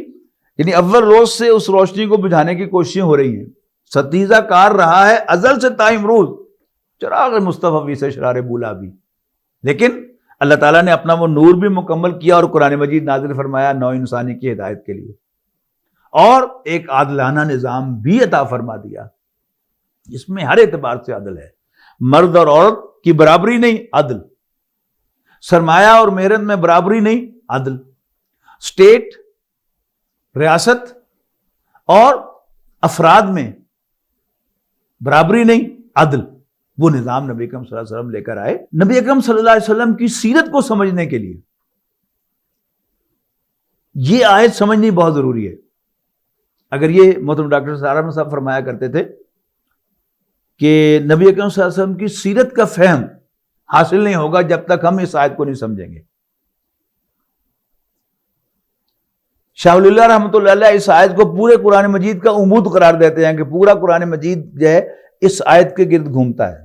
یعنی اول روز سے اس روشنی کو بجھانے کی کوششیں ہو رہی ہیں. ستیزہ کار رہا ہے ازل سے تا امروز چراغ مصطفی سے شرار بولا بھی, لیکن اللہ تعالیٰ نے اپنا وہ نور بھی مکمل کیا اور قرآن مجید نازل فرمایا نو انسانی کی ہدایت کے لیے, اور ایک عادلانہ نظام بھی عطا فرما دیا. اس میں ہر اعتبار سے عدل ہے, مرد اور عورت کی برابری نہیں, عدل. سرمایہ اور محنت میں برابری نہیں, عدل. اسٹیٹ, ریاست اور افراد میں برابری نہیں, عدل. وہ نظام نبی اکرم صلی اللہ علیہ وسلم لے کر آئے. نبی اکرم صلی اللہ علیہ وسلم کی سیرت کو سمجھنے کے لیے یہ آیت سمجھنی بہت ضروری ہے. اگر یہ محترم ڈاکٹر سارا صاحب فرمایا کرتے تھے کہ نبی اکرم صلی اللہ علیہ وسلم کی سیرت کا فہم حاصل نہیں ہوگا جب تک ہم اس آیت کو نہیں سمجھیں گے. شاہ ولی اللہ رحمۃ اللہ علیہ اس آیت کو پورے قرآن مجید کا عمود قرار دیتے ہیں کہ پورا قرآن مجید جو ہے اس آیت کے گرد گھومتا ہے.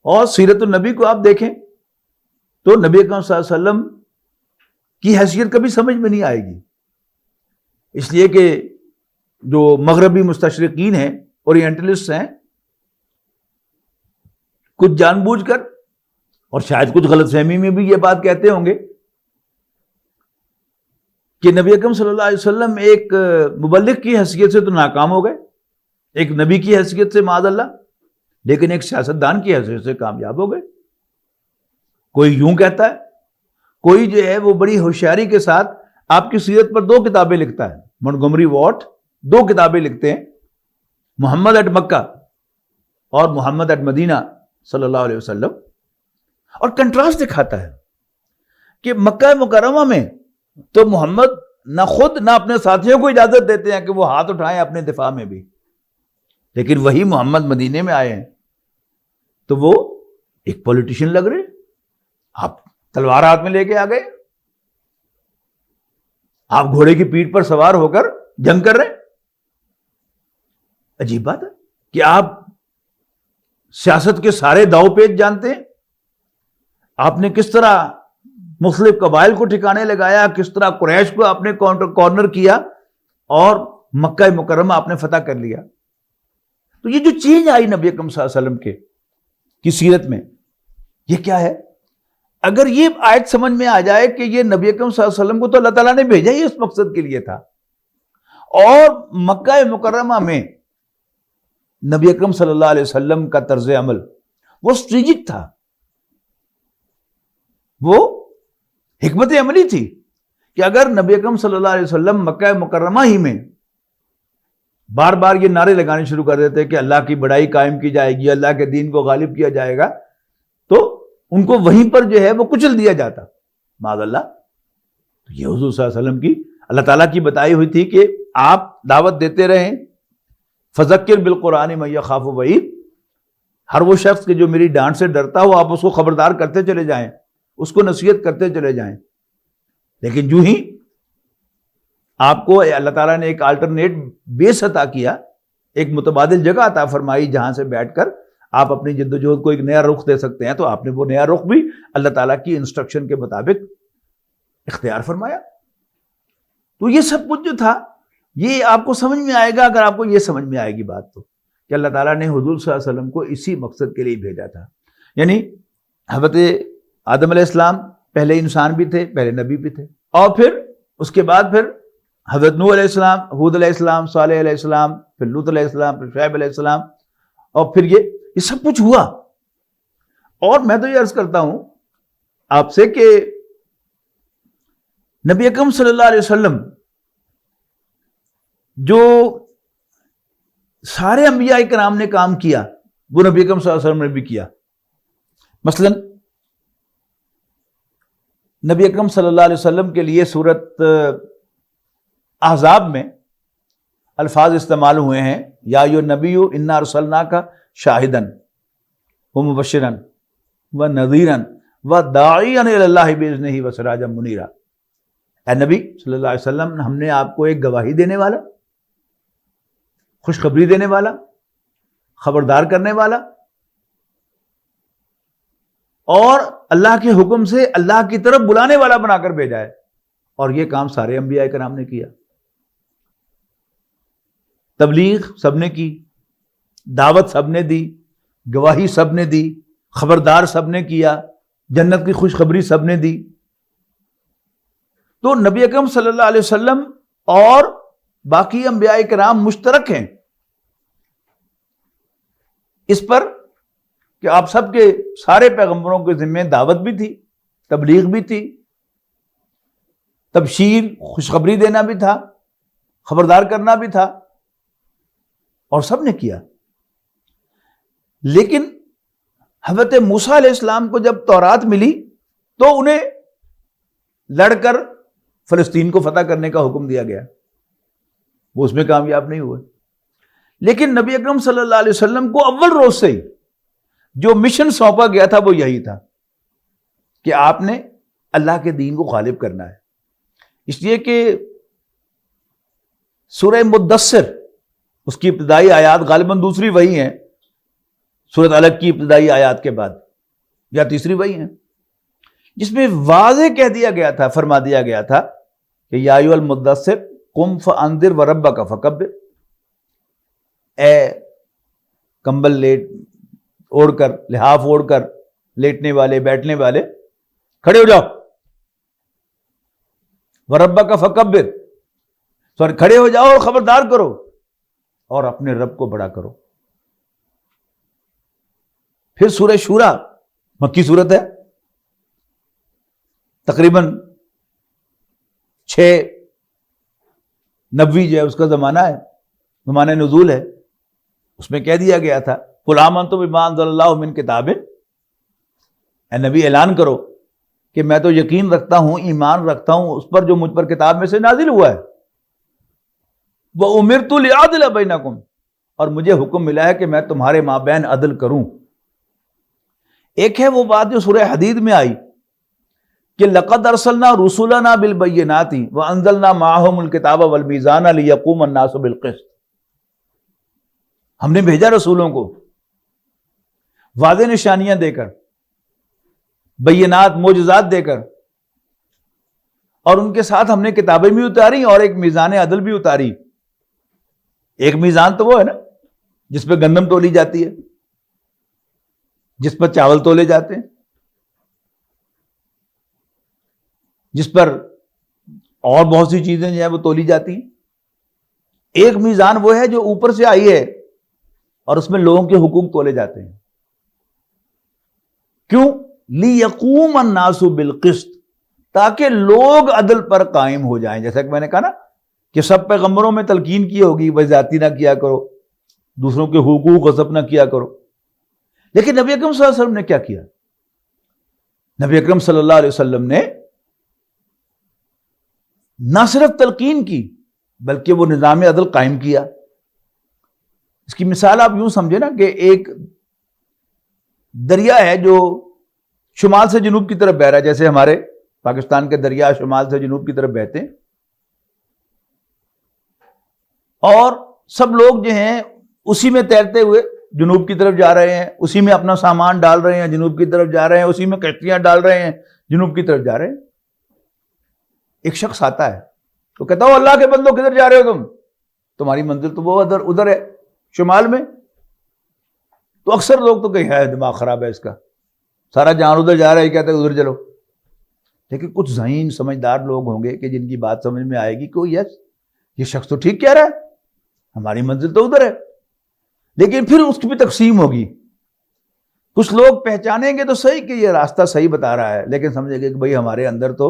اور سیرت النبی کو آپ دیکھیں تو نبی اکرم صلی اللہ علیہ وسلم کی حیثیت کبھی سمجھ میں نہیں آئے گی, اس لیے کہ جو مغربی مستشرقین ہیں, اورینٹلسٹ ہیں, کچھ جان بوجھ کر اور شاید کچھ غلط فہمی میں بھی یہ بات کہتے ہوں گے کہ نبی اکرم صلی اللہ علیہ وسلم ایک مبلغ کی حیثیت سے تو ناکام ہو گئے, ایک نبی کی حیثیت سے معاذ اللہ, لیکن ایک سیاستدان کی حیثیت سے کامیاب ہو گئے. کوئی یوں کہتا ہے, کوئی جو ہے وہ بڑی ہوشیاری کے ساتھ آپ کی سیرت پر 2 کتابیں لکھتا ہے. منٹگومری واٹ 2 کتابیں لکھتے ہیں محمد ایٹ مکہ اور محمد ایٹ مدینہ صلی اللہ علیہ وسلم، اور کنٹراسٹ دکھاتا ہے کہ مکہ مکرمہ میں تو محمد نہ خود نہ اپنے ساتھیوں کو اجازت دیتے ہیں کہ وہ ہاتھ اٹھائیں اپنے دفاع میں بھی، لیکن وہی محمد مدینے میں آئے ہیں تو وہ ایک پولیٹیشین لگ رہے، آپ تلوار ہاتھ میں لے کے آ گئے، آپ گھوڑے کی پیٹھ پر سوار ہو کر جنگ کر رہے ہیں۔ عجیب بات ہے کہ آپ سیاست کے سارے داؤ پیچ جانتے ہیں، آپ نے کس طرح مختلف قبائل کو ٹھکانے لگایا، کس طرح قریش کو آپ نے کارنر کیا اور مکہ مکرمہ آپ نے فتح کر لیا۔ تو یہ جو چینج آئی نبی اکرم صلی اللہ علیہ وسلم کی سیرت میں، یہ کیا ہے؟ اگر یہ آیت سمجھ میں آ جائے کہ یہ نبی اکرم صلی اللہ علیہ وسلم کو تو اللہ تعالیٰ نے بھیجا ہی اس مقصد کے لیے تھا، اور مکہ مکرمہ میں نبی اکرم صلی اللہ علیہ وسلم کا طرز عمل وہ اسٹریٹجک تھا، وہ حکمت عملی تھی کہ اگر نبی اکرم صلی اللہ علیہ وسلم مکہ مکرمہ ہی میں بار بار یہ نعرے لگانے شروع کر دیتے کہ اللہ کی بڑائی قائم کی جائے گی، اللہ کے دین کو غالب کیا جائے گا، تو ان کو وہیں پر جو ہے وہ کچل دیا جاتا معاذ اللہ۔ تو یہ حضور صلی اللہ علیہ وسلم کی اللہ تعالیٰ کی بتائی ہوئی تھی کہ آپ دعوت دیتے رہیں، فذکر بالقرآن من یخاف وعید، ہر وہ شخص کہ جو میری ڈانٹ سے ڈرتا ہو آپ اس کو خبردار کرتے چلے جائیں، اس کو نصیحت کرتے چلے جائیں۔ لیکن جو ہی آپ کو اللہ تعالیٰ نے ایک الٹرنیٹ بیس عطا کیا، ایک متبادل جگہ عطا فرمائی جہاں سے بیٹھ کر آپ اپنی جد و جہد کو ایک نیا رخ دے سکتے ہیں، تو آپ نے وہ نیا رخ بھی اللہ تعالیٰ کی انسٹرکشن کے مطابق اختیار فرمایا۔ تو یہ سب کچھ جو تھا یہ آپ کو سمجھ میں آئے گا اگر آپ کو یہ سمجھ میں آئے گی بات، تو کہ اللہ تعالیٰ نے حضور صلی اللہ علیہ وسلم کو اسی مقصد کے لیے بھیجا تھا۔ یعنی حضرت آدم علیہ السلام پہلے انسان بھی تھے، پہلے نبی بھی تھے، اور پھر اس کے بعد پھر حضرت نوح علیہ السلام، ہود علیہ السلام، صالح علیہ السلام، پھر لوط علیہ السلام، پھر شعیب علیہ السلام، اور پھر یہ سب کچھ ہوا۔ اور میں تو یہ عرض کرتا ہوں آپ سے کہ نبی اکرم صلی اللہ علیہ وسلم جو سارے انبیاء کرام نے کام کیا وہ نبی اکرم صلی اللہ علیہ وسلم نے بھی کیا۔ مثلا نبی اکرم صلی اللہ علیہ وسلم کے لیے سورۃ احزاب میں الفاظ استعمال ہوئے ہیں، یا ایھا النبی انا ارسلناک شاہدا ومبشرا ونذیرا وداعیا الی اللہ باذنہ وسراجا منیرا۔ اے نبی صلی اللہ علیہ وسلم، ہم نے آپ کو ایک گواہی دینے والا، خوشخبری دینے والا، خبردار کرنے والا، اور اللہ کے حکم سے اللہ کی طرف بلانے والا بنا کر بھیجا ہے، اور یہ کام سارے انبیاء کرام نے کیا۔ تبلیغ سب نے کی، دعوت سب نے دی، گواہی سب نے دی، خبردار سب نے کیا، جنت کی خوشخبری سب نے دی۔ تو نبی اکرم صلی اللہ علیہ وسلم اور باقی انبیاء کرام مشترک ہیں اس پر کہ آپ سب کے سارے پیغمبروں کے ذمہ دعوت بھی تھی، تبلیغ بھی تھی، تبشیر خوشخبری دینا بھی تھا، خبردار کرنا بھی تھا، اور سب نے کیا۔ لیکن حضرت موسیٰ علیہ السلام کو جب تورات ملی تو انہیں لڑ کر فلسطین کو فتح کرنے کا حکم دیا گیا، وہ اس میں کامیاب نہیں ہوئے۔ لیکن نبی اکرم صلی اللہ علیہ وسلم کو اول روز سے ہی جو مشن سونپا گیا تھا وہ یہی تھا کہ آپ نے اللہ کے دین کو غالب کرنا ہے۔ اس لیے کہ سورہ مدثر اس کی ابتدائی آیات غالباً دوسری وہی ہیں سورۃ علق کی ابتدائی آیات کے بعد، یا تیسری وہی ہیں، جس میں واضح کہہ دیا گیا تھا، فرما دیا گیا تھا کہ یا ایھا المدثر قم فانذر وربک فکبر، اے کمبل اوڑھ کر، لحاف اوڑھ کر لیٹنے والے، بیٹھنے والے، کھڑے ہو جاؤ، وربک فکبر، کھڑے ہو جاؤ اور خبردار کرو اور اپنے رب کو بڑا کرو۔ پھر سورہ شورا مکی سورت ہے، تقریباً 690 جو ہے اس کا زمانہ ہے، زمانہ نزول ہے، اس میں کہہ دیا گیا تھا قل آمنت بما انزل اللہ من کتاب، اے نبی اعلان کرو کہ میں تو یقین رکھتا ہوں، ایمان رکھتا ہوں اس پر جو مجھ پر کتاب میں سے نازل ہوا ہے، وَأُمِرْتُ لِأَعْدِلَ بَيْنَكُمْ، اور مجھے حکم ملا ہے کہ میں تمہارے مابین عدل کروں۔ ایک ہے وہ بات جو سورہ حدید میں آئی کہ لَقَدْ أَرْسَلْنَا رُسُلَنَا بِالْبَيِّنَاتِ وَأَنزَلْنَا مَعَهُمُ الْكِتَابَ وَالْمِيزَانَ لِيَقُومَ النَّاسُ بِالْقِسْطِ، ہم نے بھیجا رسولوں کو واضح نشانیاں دے کر، بینات معجزات دے کر، اور ان کے ساتھ ہم نے کتابیں بھی اتاری اور ایک میزان عدل بھی اتاری۔ ایک میزان تو وہ ہے نا جس پہ گندم تولی جاتی ہے، جس پر چاول تولے جاتے ہیں، جس پر اور بہت سی چیزیں جو ہیں وہ تولی جاتی ہیں۔ ایک میزان وہ ہے جو اوپر سے آئی ہے اور اس میں لوگوں کے حقوق تولے جاتے ہیں۔ کیوں؟ لِيَقُومَ النَّاسُ بِالْقِسْطِ، تاکہ لوگ عدل پر قائم ہو جائیں۔ جیسا کہ میں نے کہا نا کہ سب پیغمبروں میں تلقین کی ہوگی بھائی زیادتی نہ کیا کرو، دوسروں کے حقوق غصب نہ کیا کرو، لیکن نبی اکرم صلی اللہ علیہ وسلم نے کیا کیا؟ نبی اکرم صلی اللہ علیہ وسلم نے نہ صرف تلقین کی بلکہ وہ نظام عدل قائم کیا۔ اس کی مثال آپ یوں سمجھے نا کہ ایک دریا ہے جو شمال سے جنوب کی طرف بہ رہا ہے، جیسے ہمارے پاکستان کے دریا شمال سے جنوب کی طرف بہتے ہیں، اور سب لوگ جو ہیں اسی میں تیرتے ہوئے جنوب کی طرف جا رہے ہیں، اسی میں اپنا سامان ڈال رہے ہیں، جنوب کی طرف جا رہے ہیں، اسی میں کشتیاں ڈال رہے ہیں، جنوب کی طرف جا رہے ہیں۔ ایک شخص آتا ہے تو کہتا ہو اللہ کے بندو کدھر جا رہے ہو تمہاری منزل تو وہ ادھر ہے شمال میں۔ تو اکثر لوگ تو کہیں ہے دماغ خراب ہے اس کا، سارا جان ادھر جا رہا ہے، کہتے ہیں ادھر چلو۔ لیکن کچھ ذہین سمجھدار لوگ ہوں گے کہ جن کی بات سمجھ میں آئے گی کہ یس یہ شخص تو ٹھیک کہہ رہا ہے، ہماری منزل تو ادھر ہے۔ لیکن پھر اس کی بھی تقسیم ہوگی، کچھ لوگ پہچانیں گے تو صحیح کہ یہ راستہ صحیح بتا رہا ہے، لیکن سمجھیں گے کہ بھئی ہمارے اندر تو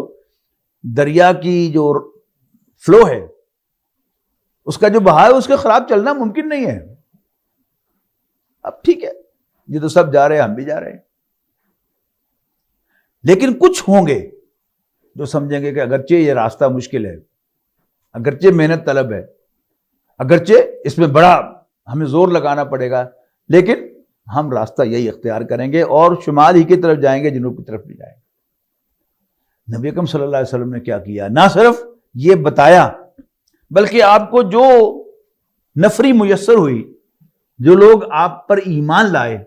دریا کی جو فلو ہے اس کا جو بہاؤ ہے اس کے خلاف چلنا ممکن نہیں ہے۔ اب ٹھیک ہے یہ تو سب جا رہے ہیں، ہم بھی جا رہے ہیں۔ لیکن کچھ ہوں گے جو سمجھیں گے کہ اگرچہ یہ راستہ مشکل ہے، اگرچہ محنت طلب ہے، اگرچہ اس میں بڑا ہمیں زور لگانا پڑے گا، لیکن ہم راستہ یہی اختیار کریں گے اور شمال ہی کی طرف جائیں گے، جنوب کی طرف نہیں جائیں گے۔ نبی اکرم صلی اللہ علیہ وسلم نے کیا کیا؟ نہ صرف یہ بتایا بلکہ آپ کو جو نفری میسر ہوئی، جو لوگ آپ پر ایمان لائے،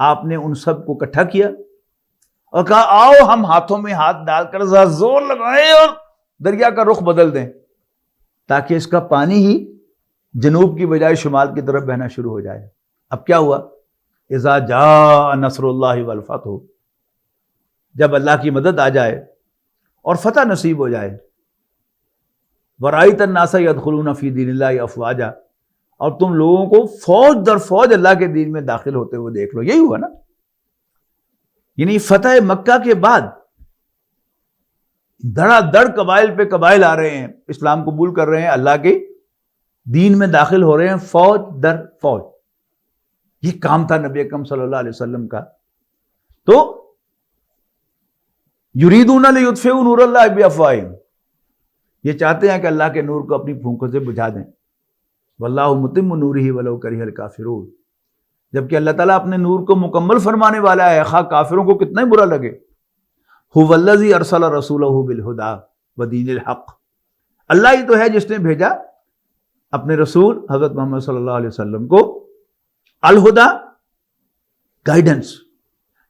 آپ نے ان سب کو اکٹھا کیا اور کہا آؤ ہم ہاتھوں میں ہاتھ ڈال کر ذرا زور لگائیں اور دریا کا رخ بدل دیں تاکہ اس کا پانی ہی جنوب کی بجائے شمال کی طرف بہنا شروع ہو جائے۔ اب کیا ہوا؟ اذا جاء نصر اللہ والفتح، جب اللہ کی مدد آ جائے اور فتح نصیب ہو جائے، وَرَأَيْتَ النَّاسَ يَدْخُلُونَ فِي دِينِ اللَّهِ أَفْوَاجًا، اور تم لوگوں کو فوج در فوج اللہ کے دین میں داخل ہوتے ہوئے دیکھ لو۔ یہی ہوا نا، یعنی فتح مکہ کے بعد دھڑا دھڑ قبائل پہ قبائل آ رہے ہیں، اسلام قبول کر رہے ہیں، اللہ کے دین میں داخل ہو رہے ہیں، فوج در فوج۔ یہ کام تھا نبی اکرم صلی اللہ علیہ وسلم کا۔ تو یریدون لیطفئوا نور اللہ بافواہہم، یہ چاہتے ہیں کہ اللہ کے نور کو اپنی پھونکوں سے بجھا دیں۔ واللہ متم نورہ ولو کرہ الکافرون، جبکہ اللہ تعالیٰ اپنے نور کو مکمل فرمانے والا ہے، خواہ کافروں کو کتنا ہی برا لگے۔ هو الذی ارسل رسولہ بالہدی ودین الحق، اللہ ہی تو ہے جس نے بھیجا اپنے رسول حضرت محمد صلی اللہ علیہ وسلم کو الہدی، گائیڈنس،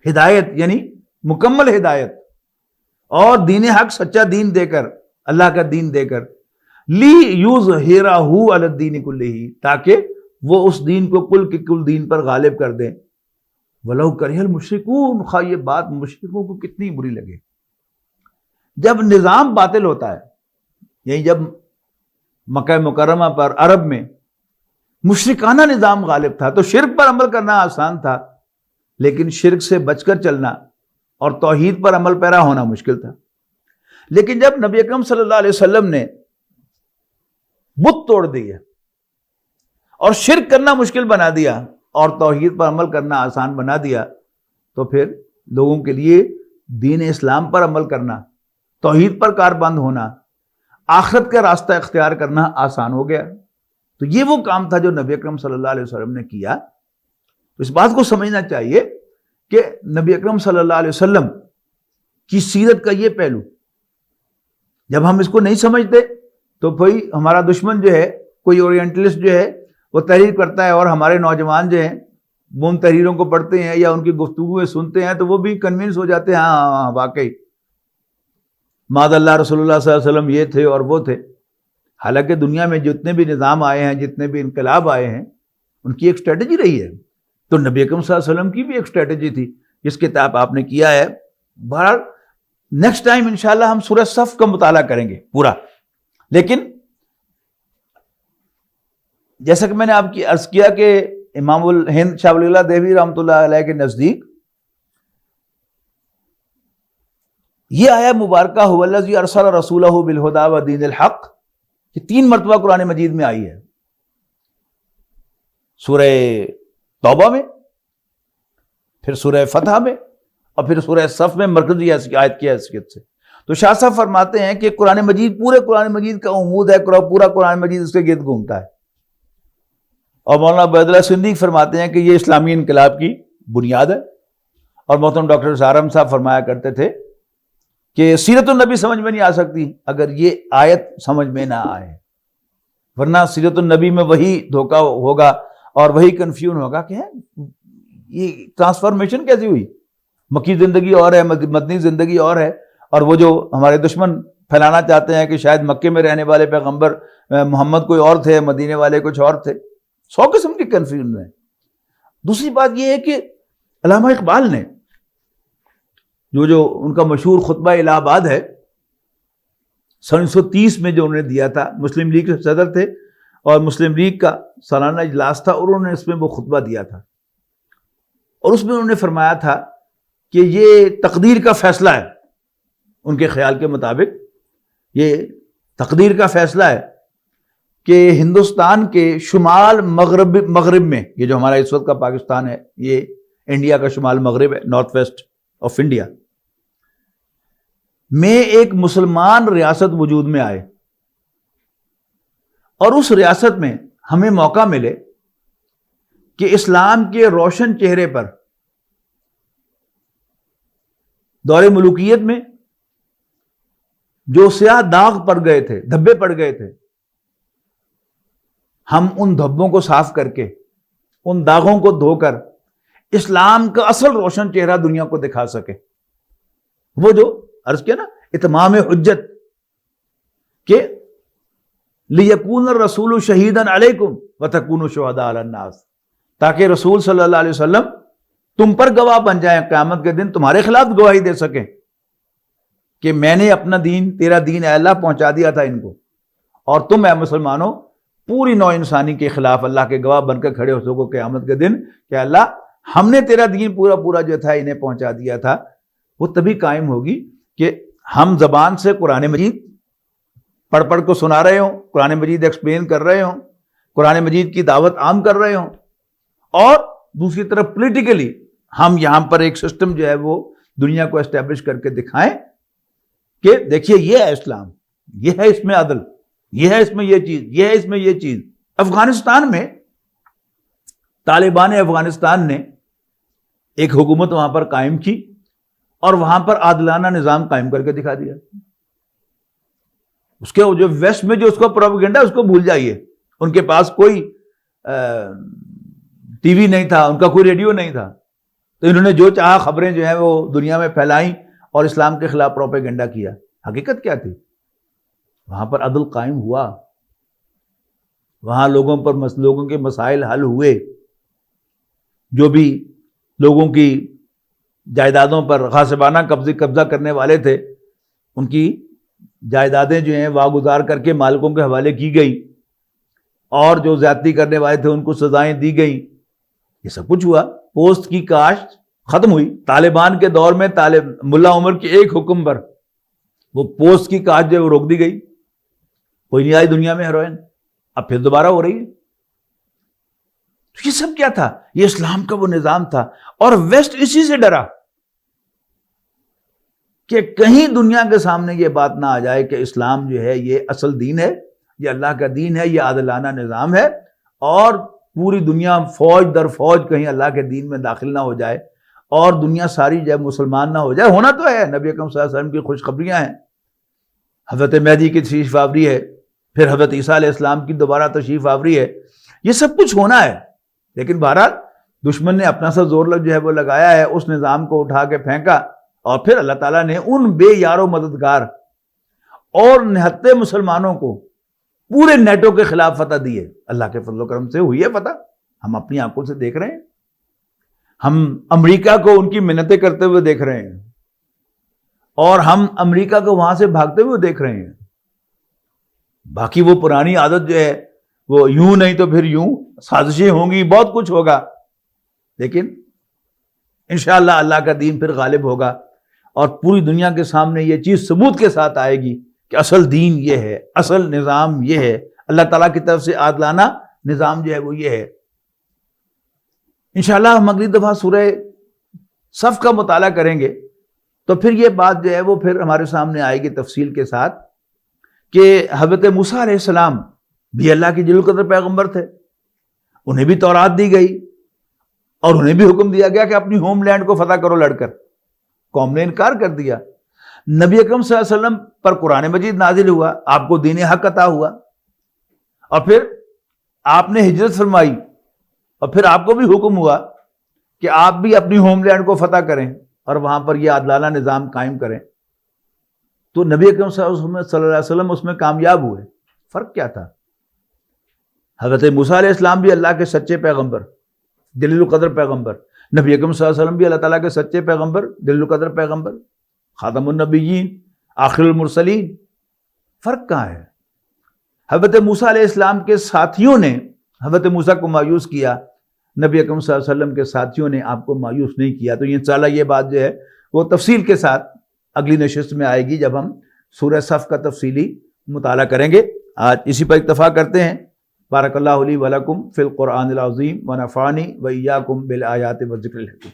ہدایت یعنی مکمل ہدایت، اور دین حق سچا دین دے کر، اللہ کا دین دے کر، لی یظہرہ علی الدین کلہ، تاکہ وہ اس دین کو کل کے کل دین پر غالب کر دیں۔ وَلَوْ کَرِہَ الْمُشْرِكُونَ، خواہ یہ بات مشرکوں کو کتنی بری لگے۔ جب نظام باطل ہوتا ہے، یعنی جب مکہ مکرمہ پر عرب میں مشرکانہ نظام غالب تھا تو شرک پر عمل کرنا آسان تھا، لیکن شرک سے بچ کر چلنا اور توحید پر عمل پیرا ہونا مشکل تھا۔ لیکن جب نبی اکرم صلی اللہ علیہ وسلم نے بت توڑ دیے اور شرک کرنا مشکل بنا دیا اور توحید پر عمل کرنا آسان بنا دیا، تو پھر لوگوں کے لیے دین اسلام پر عمل کرنا، توحید پر کاربند ہونا، آخرت کا راستہ اختیار کرنا آسان ہو گیا۔ تو یہ وہ کام تھا جو نبی اکرم صلی اللہ علیہ وسلم نے کیا۔ اس بات کو سمجھنا چاہیے کہ نبی اکرم صلی اللہ علیہ وسلم کی سیرت کا یہ پہلو جب ہم اس کو نہیں سمجھتے تو بھائی ہمارا دشمن جو ہے، کوئی اورینٹلسٹ جو ہے، وہ تحریر کرتا ہے اور ہمارے نوجوان جو ہیں وہ ان تحریروں کو پڑھتے ہیں یا ان کی گفتگویں سنتے ہیں تو وہ بھی کنونس ہو جاتے ہیں، ہاں واقعی معاذ اللہ رسول اللہ صلی اللہ علیہ وسلم یہ تھے اور وہ تھے۔ حالانکہ دنیا میں جتنے بھی نظام آئے ہیں، جتنے بھی انقلاب آئے ہیں، ان کی ایک اسٹریٹجی رہی ہے۔ تو نبی اکرم صلی اللہ علیہ وسلم کی بھی ایک اسٹریٹجی تھی جس کے تحت آپ نے کیا ہے۔ بہرحال نیکسٹ ٹائم انشاءاللہ ہم سورہ صف کا مطالعہ کریں گے پورا، لیکن جیسا کہ میں نے آپ کی عرض کیا کہ امام الہند شاہ ولی اللہ دہلوی رحمۃ اللہ علیہ کے نزدیک یہ آیہ مبارکہ هو الذی ارسل رسولہ بالہدی ودین الحق، یہ 3 مرتبہ قرآن مجید میں آئی ہے، سورہ توبہ میں، پھر سورہ فتح میں، اور پھر سورہ صف میں مرکزی آیت کی حیثیت سے۔ تو شاہ صاحب فرماتے ہیں کہ قرآن مجید، پورے قرآن مجید کا عمود ہے، پورا قرآن مجید اس کے گرد گھومتا ہے۔ اور مولانا عبید اللہ صدیق فرماتے ہیں کہ یہ اسلامی انقلاب کی بنیاد ہے۔ اور محترم ڈاکٹر سہارم صاحب فرمایا کرتے تھے کہ سیرت النبی سمجھ میں نہیں آ سکتی اگر یہ آیت سمجھ میں نہ آئے، ورنہ سیرت النبی میں وہی دھوکہ ہوگا اور وہی کنفیوژن ہوگا کہ یہ ٹرانسفارمیشن کیسی ہوئی، مکی زندگی اور ہے، مدنی زندگی اور ہے، اور وہ جو ہمارے دشمن پھیلانا چاہتے ہیں کہ شاید مکے میں رہنے والے پیغمبر محمد کوئی اور تھے، مدینے والے کچھ اور تھے، 100 قسم کی کنفیوژن ہے۔ دوسری بات یہ ہے کہ علامہ اقبال نے جو ان کا مشہور خطبہ الہ آباد ہے 1930 میں جو انہوں نے دیا تھا، مسلم لیگ کے صدر تھے اور مسلم لیگ کا سالانہ اجلاس تھا، اور انہوں نے اس میں وہ خطبہ دیا تھا، اور اس میں انہوں نے فرمایا تھا کہ یہ تقدیر کا فیصلہ ہے، ان کے خیال کے مطابق یہ تقدیر کا فیصلہ ہے کہ ہندوستان کے شمال مغرب میں، یہ جو ہمارا اس وقت کا پاکستان ہے، یہ انڈیا کا شمال مغرب ہے، نارتھ ویسٹ آف انڈیا میں ایک مسلمان ریاست وجود میں آئے، اور اس ریاست میں ہمیں موقع ملے کہ اسلام کے روشن چہرے پر دور ملوکیت میں جو سیاہ داغ پڑ گئے تھے، دھبے پڑ گئے تھے، ہم ان دھبوں کو صاف کر کے، ان داغوں کو دھو کر اسلام کا اصل روشن چہرہ دنیا کو دکھا سکے۔ وہ جو عرض کیا نا، اتمام حجت، کہ لِيَكُونَ الرَّسُولُ شَهِيدًا عَلَيْكُمْ وَتَكُونُوا شُهَدَاءَ عَلَى النَّاسِ، تاکہ رسول صلی اللہ علیہ وسلم تم پر گواہ بن جائیں، قیامت کے دن تمہارے خلاف گواہی دے سکیں کہ میں نے اپنا دین، تیرا دین اے اللہ پہنچا دیا تھا ان کو، اور تم اے مسلمانوں پوری نوع انسانی کے خلاف اللہ کے گواہ بن کر کھڑے ہو سکو قیامت کے دن کہ اللہ ہم نے تیرا دین پورا جو تھا انہیں پہنچا دیا تھا۔ وہ تبھی قائم ہوگی کہ ہم زبان سے قرآن مجید پڑھ کو سنا رہے ہوں، قرآن مجید ایکسپلین کر رہے ہوں، قرآن مجید کی دعوت عام کر رہے ہوں، اور دوسری طرف پولیٹیکلی ہم یہاں پر ایک سسٹم جو ہے وہ دنیا کو اسٹیبلش کر کے دکھائیں کہ دیکھیے یہ ہے اسلام، یہ ہے اس میں عدل، یہ ہے اس میں یہ چیز، یہ ہے اس میں یہ چیز۔ افغانستان میں طالبان افغانستان نے ایک حکومت وہاں پر قائم کی اور وہاں پر عادلانہ نظام قائم کر کے دکھا دیا۔ اس کے جو ویسٹ میں جو اس کا پروپیگنڈا اس کو بھول جائیے، ان کے پاس کوئی ٹی وی نہیں تھا، ان کا کوئی ریڈیو نہیں تھا، تو انہوں نے جو چاہا خبریں جو ہیں وہ دنیا میں پھیلائیں اور اسلام کے خلاف پروپیگنڈا کیا۔ حقیقت کیا تھی؟ وہاں پر عدل قائم ہوا، وہاں لوگوں کے مسائل حل ہوئے، جو بھی لوگوں کی جائیدادوں پر غاصبانہ قبضہ کرنے والے تھے، ان کی جائیدادیں جو ہیں واگزار کر کے مالکوں کے حوالے کی گئی، اور جو زیادتی کرنے والے تھے ان کو سزائیں دی گئیں۔ یہ سب کچھ ہوا، پوسٹ کی کاشت ختم ہوئی۔ طالبان کے دور میں ملا عمر کے ایک حکم پر وہ پوسٹ کی کاشت جو روک دی گئی، کوئی نہیں آئی دنیا میں ہیروئن، اب پھر دوبارہ ہو رہی ہے۔ یہ سب کیا تھا؟ یہ اسلام کا وہ نظام تھا، اور ویسٹ اسی سے ڈرا کہ کہیں دنیا کے سامنے یہ بات نہ آ جائے کہ اسلام جو ہے یہ اصل دین ہے، یہ اللہ کا دین ہے، یہ عادلانہ نظام ہے، اور پوری دنیا فوج در فوج کہیں اللہ کے دین میں داخل نہ ہو جائے اور دنیا ساری جو ہے مسلمان نہ ہو جائے۔ ہونا تو ہے، نبی اکرم صلی اللہ علیہ وسلم کی خوشخبریاں ہیں، حضرت مہدی کی تشریف آوری ہے، پھر حضرت عیسیٰ علیہ السلام کی دوبارہ تشریف آوری ہے، یہ سب کچھ ہونا ہے۔ لیکن بہرحال دشمن نے اپنا سا زور جو ہے وہ لگایا ہے، اس نظام کو اٹھا کے پھینکا، اور پھر اللہ تعالیٰ نے ان بے یار و مددگار اور نہتے مسلمانوں کو پورے نیٹو کے خلاف فتح دی ہے۔ اللہ کے فضل و کرم سے ہوئی ہے فتح، ہم اپنی آنکھوں سے دیکھ رہے ہیں، ہم امریکہ کو ان کی منتیں کرتے ہوئے دیکھ رہے ہیں، اور ہم امریکہ کو وہاں سے بھاگتے ہوئے دیکھ رہے ہیں۔ باقی وہ پرانی عادت جو ہے وہ یوں نہیں تو پھر یوں، سازشیں ہوں گی، بہت کچھ ہوگا، لیکن انشاءاللہ اللہ کا دین پھر غالب ہوگا، اور پوری دنیا کے سامنے یہ چیز ثبوت کے ساتھ آئے گی کہ اصل دین یہ ہے، اصل نظام یہ ہے، اللہ تعالیٰ کی طرف سے عادلانہ نظام جو ہے وہ یہ ہے۔ انشاءاللہ ہم اگلی دفعہ سورہ صف کا مطالعہ کریں گے تو پھر یہ بات جو ہے وہ پھر ہمارے سامنے آئے گی تفصیل کے ساتھ کہ حضرت موسیٰ علیہ السلام بھی اللہ کے جلیل القدر پیغمبر تھے، انہیں بھی تورات دی گئی، اور انہیں بھی حکم دیا گیا کہ اپنی ہوم لینڈ کو فتح کرو لڑ کر، قوم نے انکار کر دیا۔ نبی اکرم صلی اللہ علیہ وسلم پر قرآن مجید نازل ہوا، آپ کو دین حق عطا ہوا، اور پھر آپ نے ہجرت فرمائی، اور پھر آپ کو بھی حکم ہوا کہ آپ بھی اپنی ہوم لینڈ کو فتح کریں اور وہاں پر یہ عادلانہ نظام قائم کریں۔ تو نبی اکرم صلی اللہ علیہ وسلم اس میں کامیاب ہوئے۔ فرق کیا تھا؟ حضرت موسیٰ علیہ السلام بھی اللہ کے سچے پیغمبر، جلیل القدر پیغمبر، نبی اکرم صلی اللہ علیہ وسلم بھی اللہ تعالیٰ کے سچے پیغمبر، جلیل القدر پیغمبر، خاتم النبیین، آخر المرسلین۔ فرق کہاں ہے؟ حضرت موسیٰ علیہ السلام کے ساتھیوں نے حضرت موسیٰ کو مایوس کیا، نبی اکرم صلی اللہ علیہ وسلم کے ساتھیوں نے آپ کو مایوس نہیں کیا۔ تو انشاءاللہ یہ بات جو ہے وہ تفصیل کے ساتھ اگلی نشست میں آئے گی جب ہم سورہ صف کا تفصیلی مطالعہ کریں گے۔ آج اسی پر اکتفا کرتے ہیں۔ بارک اللہ لی ولکم فی القرآن العظیم ونفعنی وإیاکم بالآیات والذکر الحکیم۔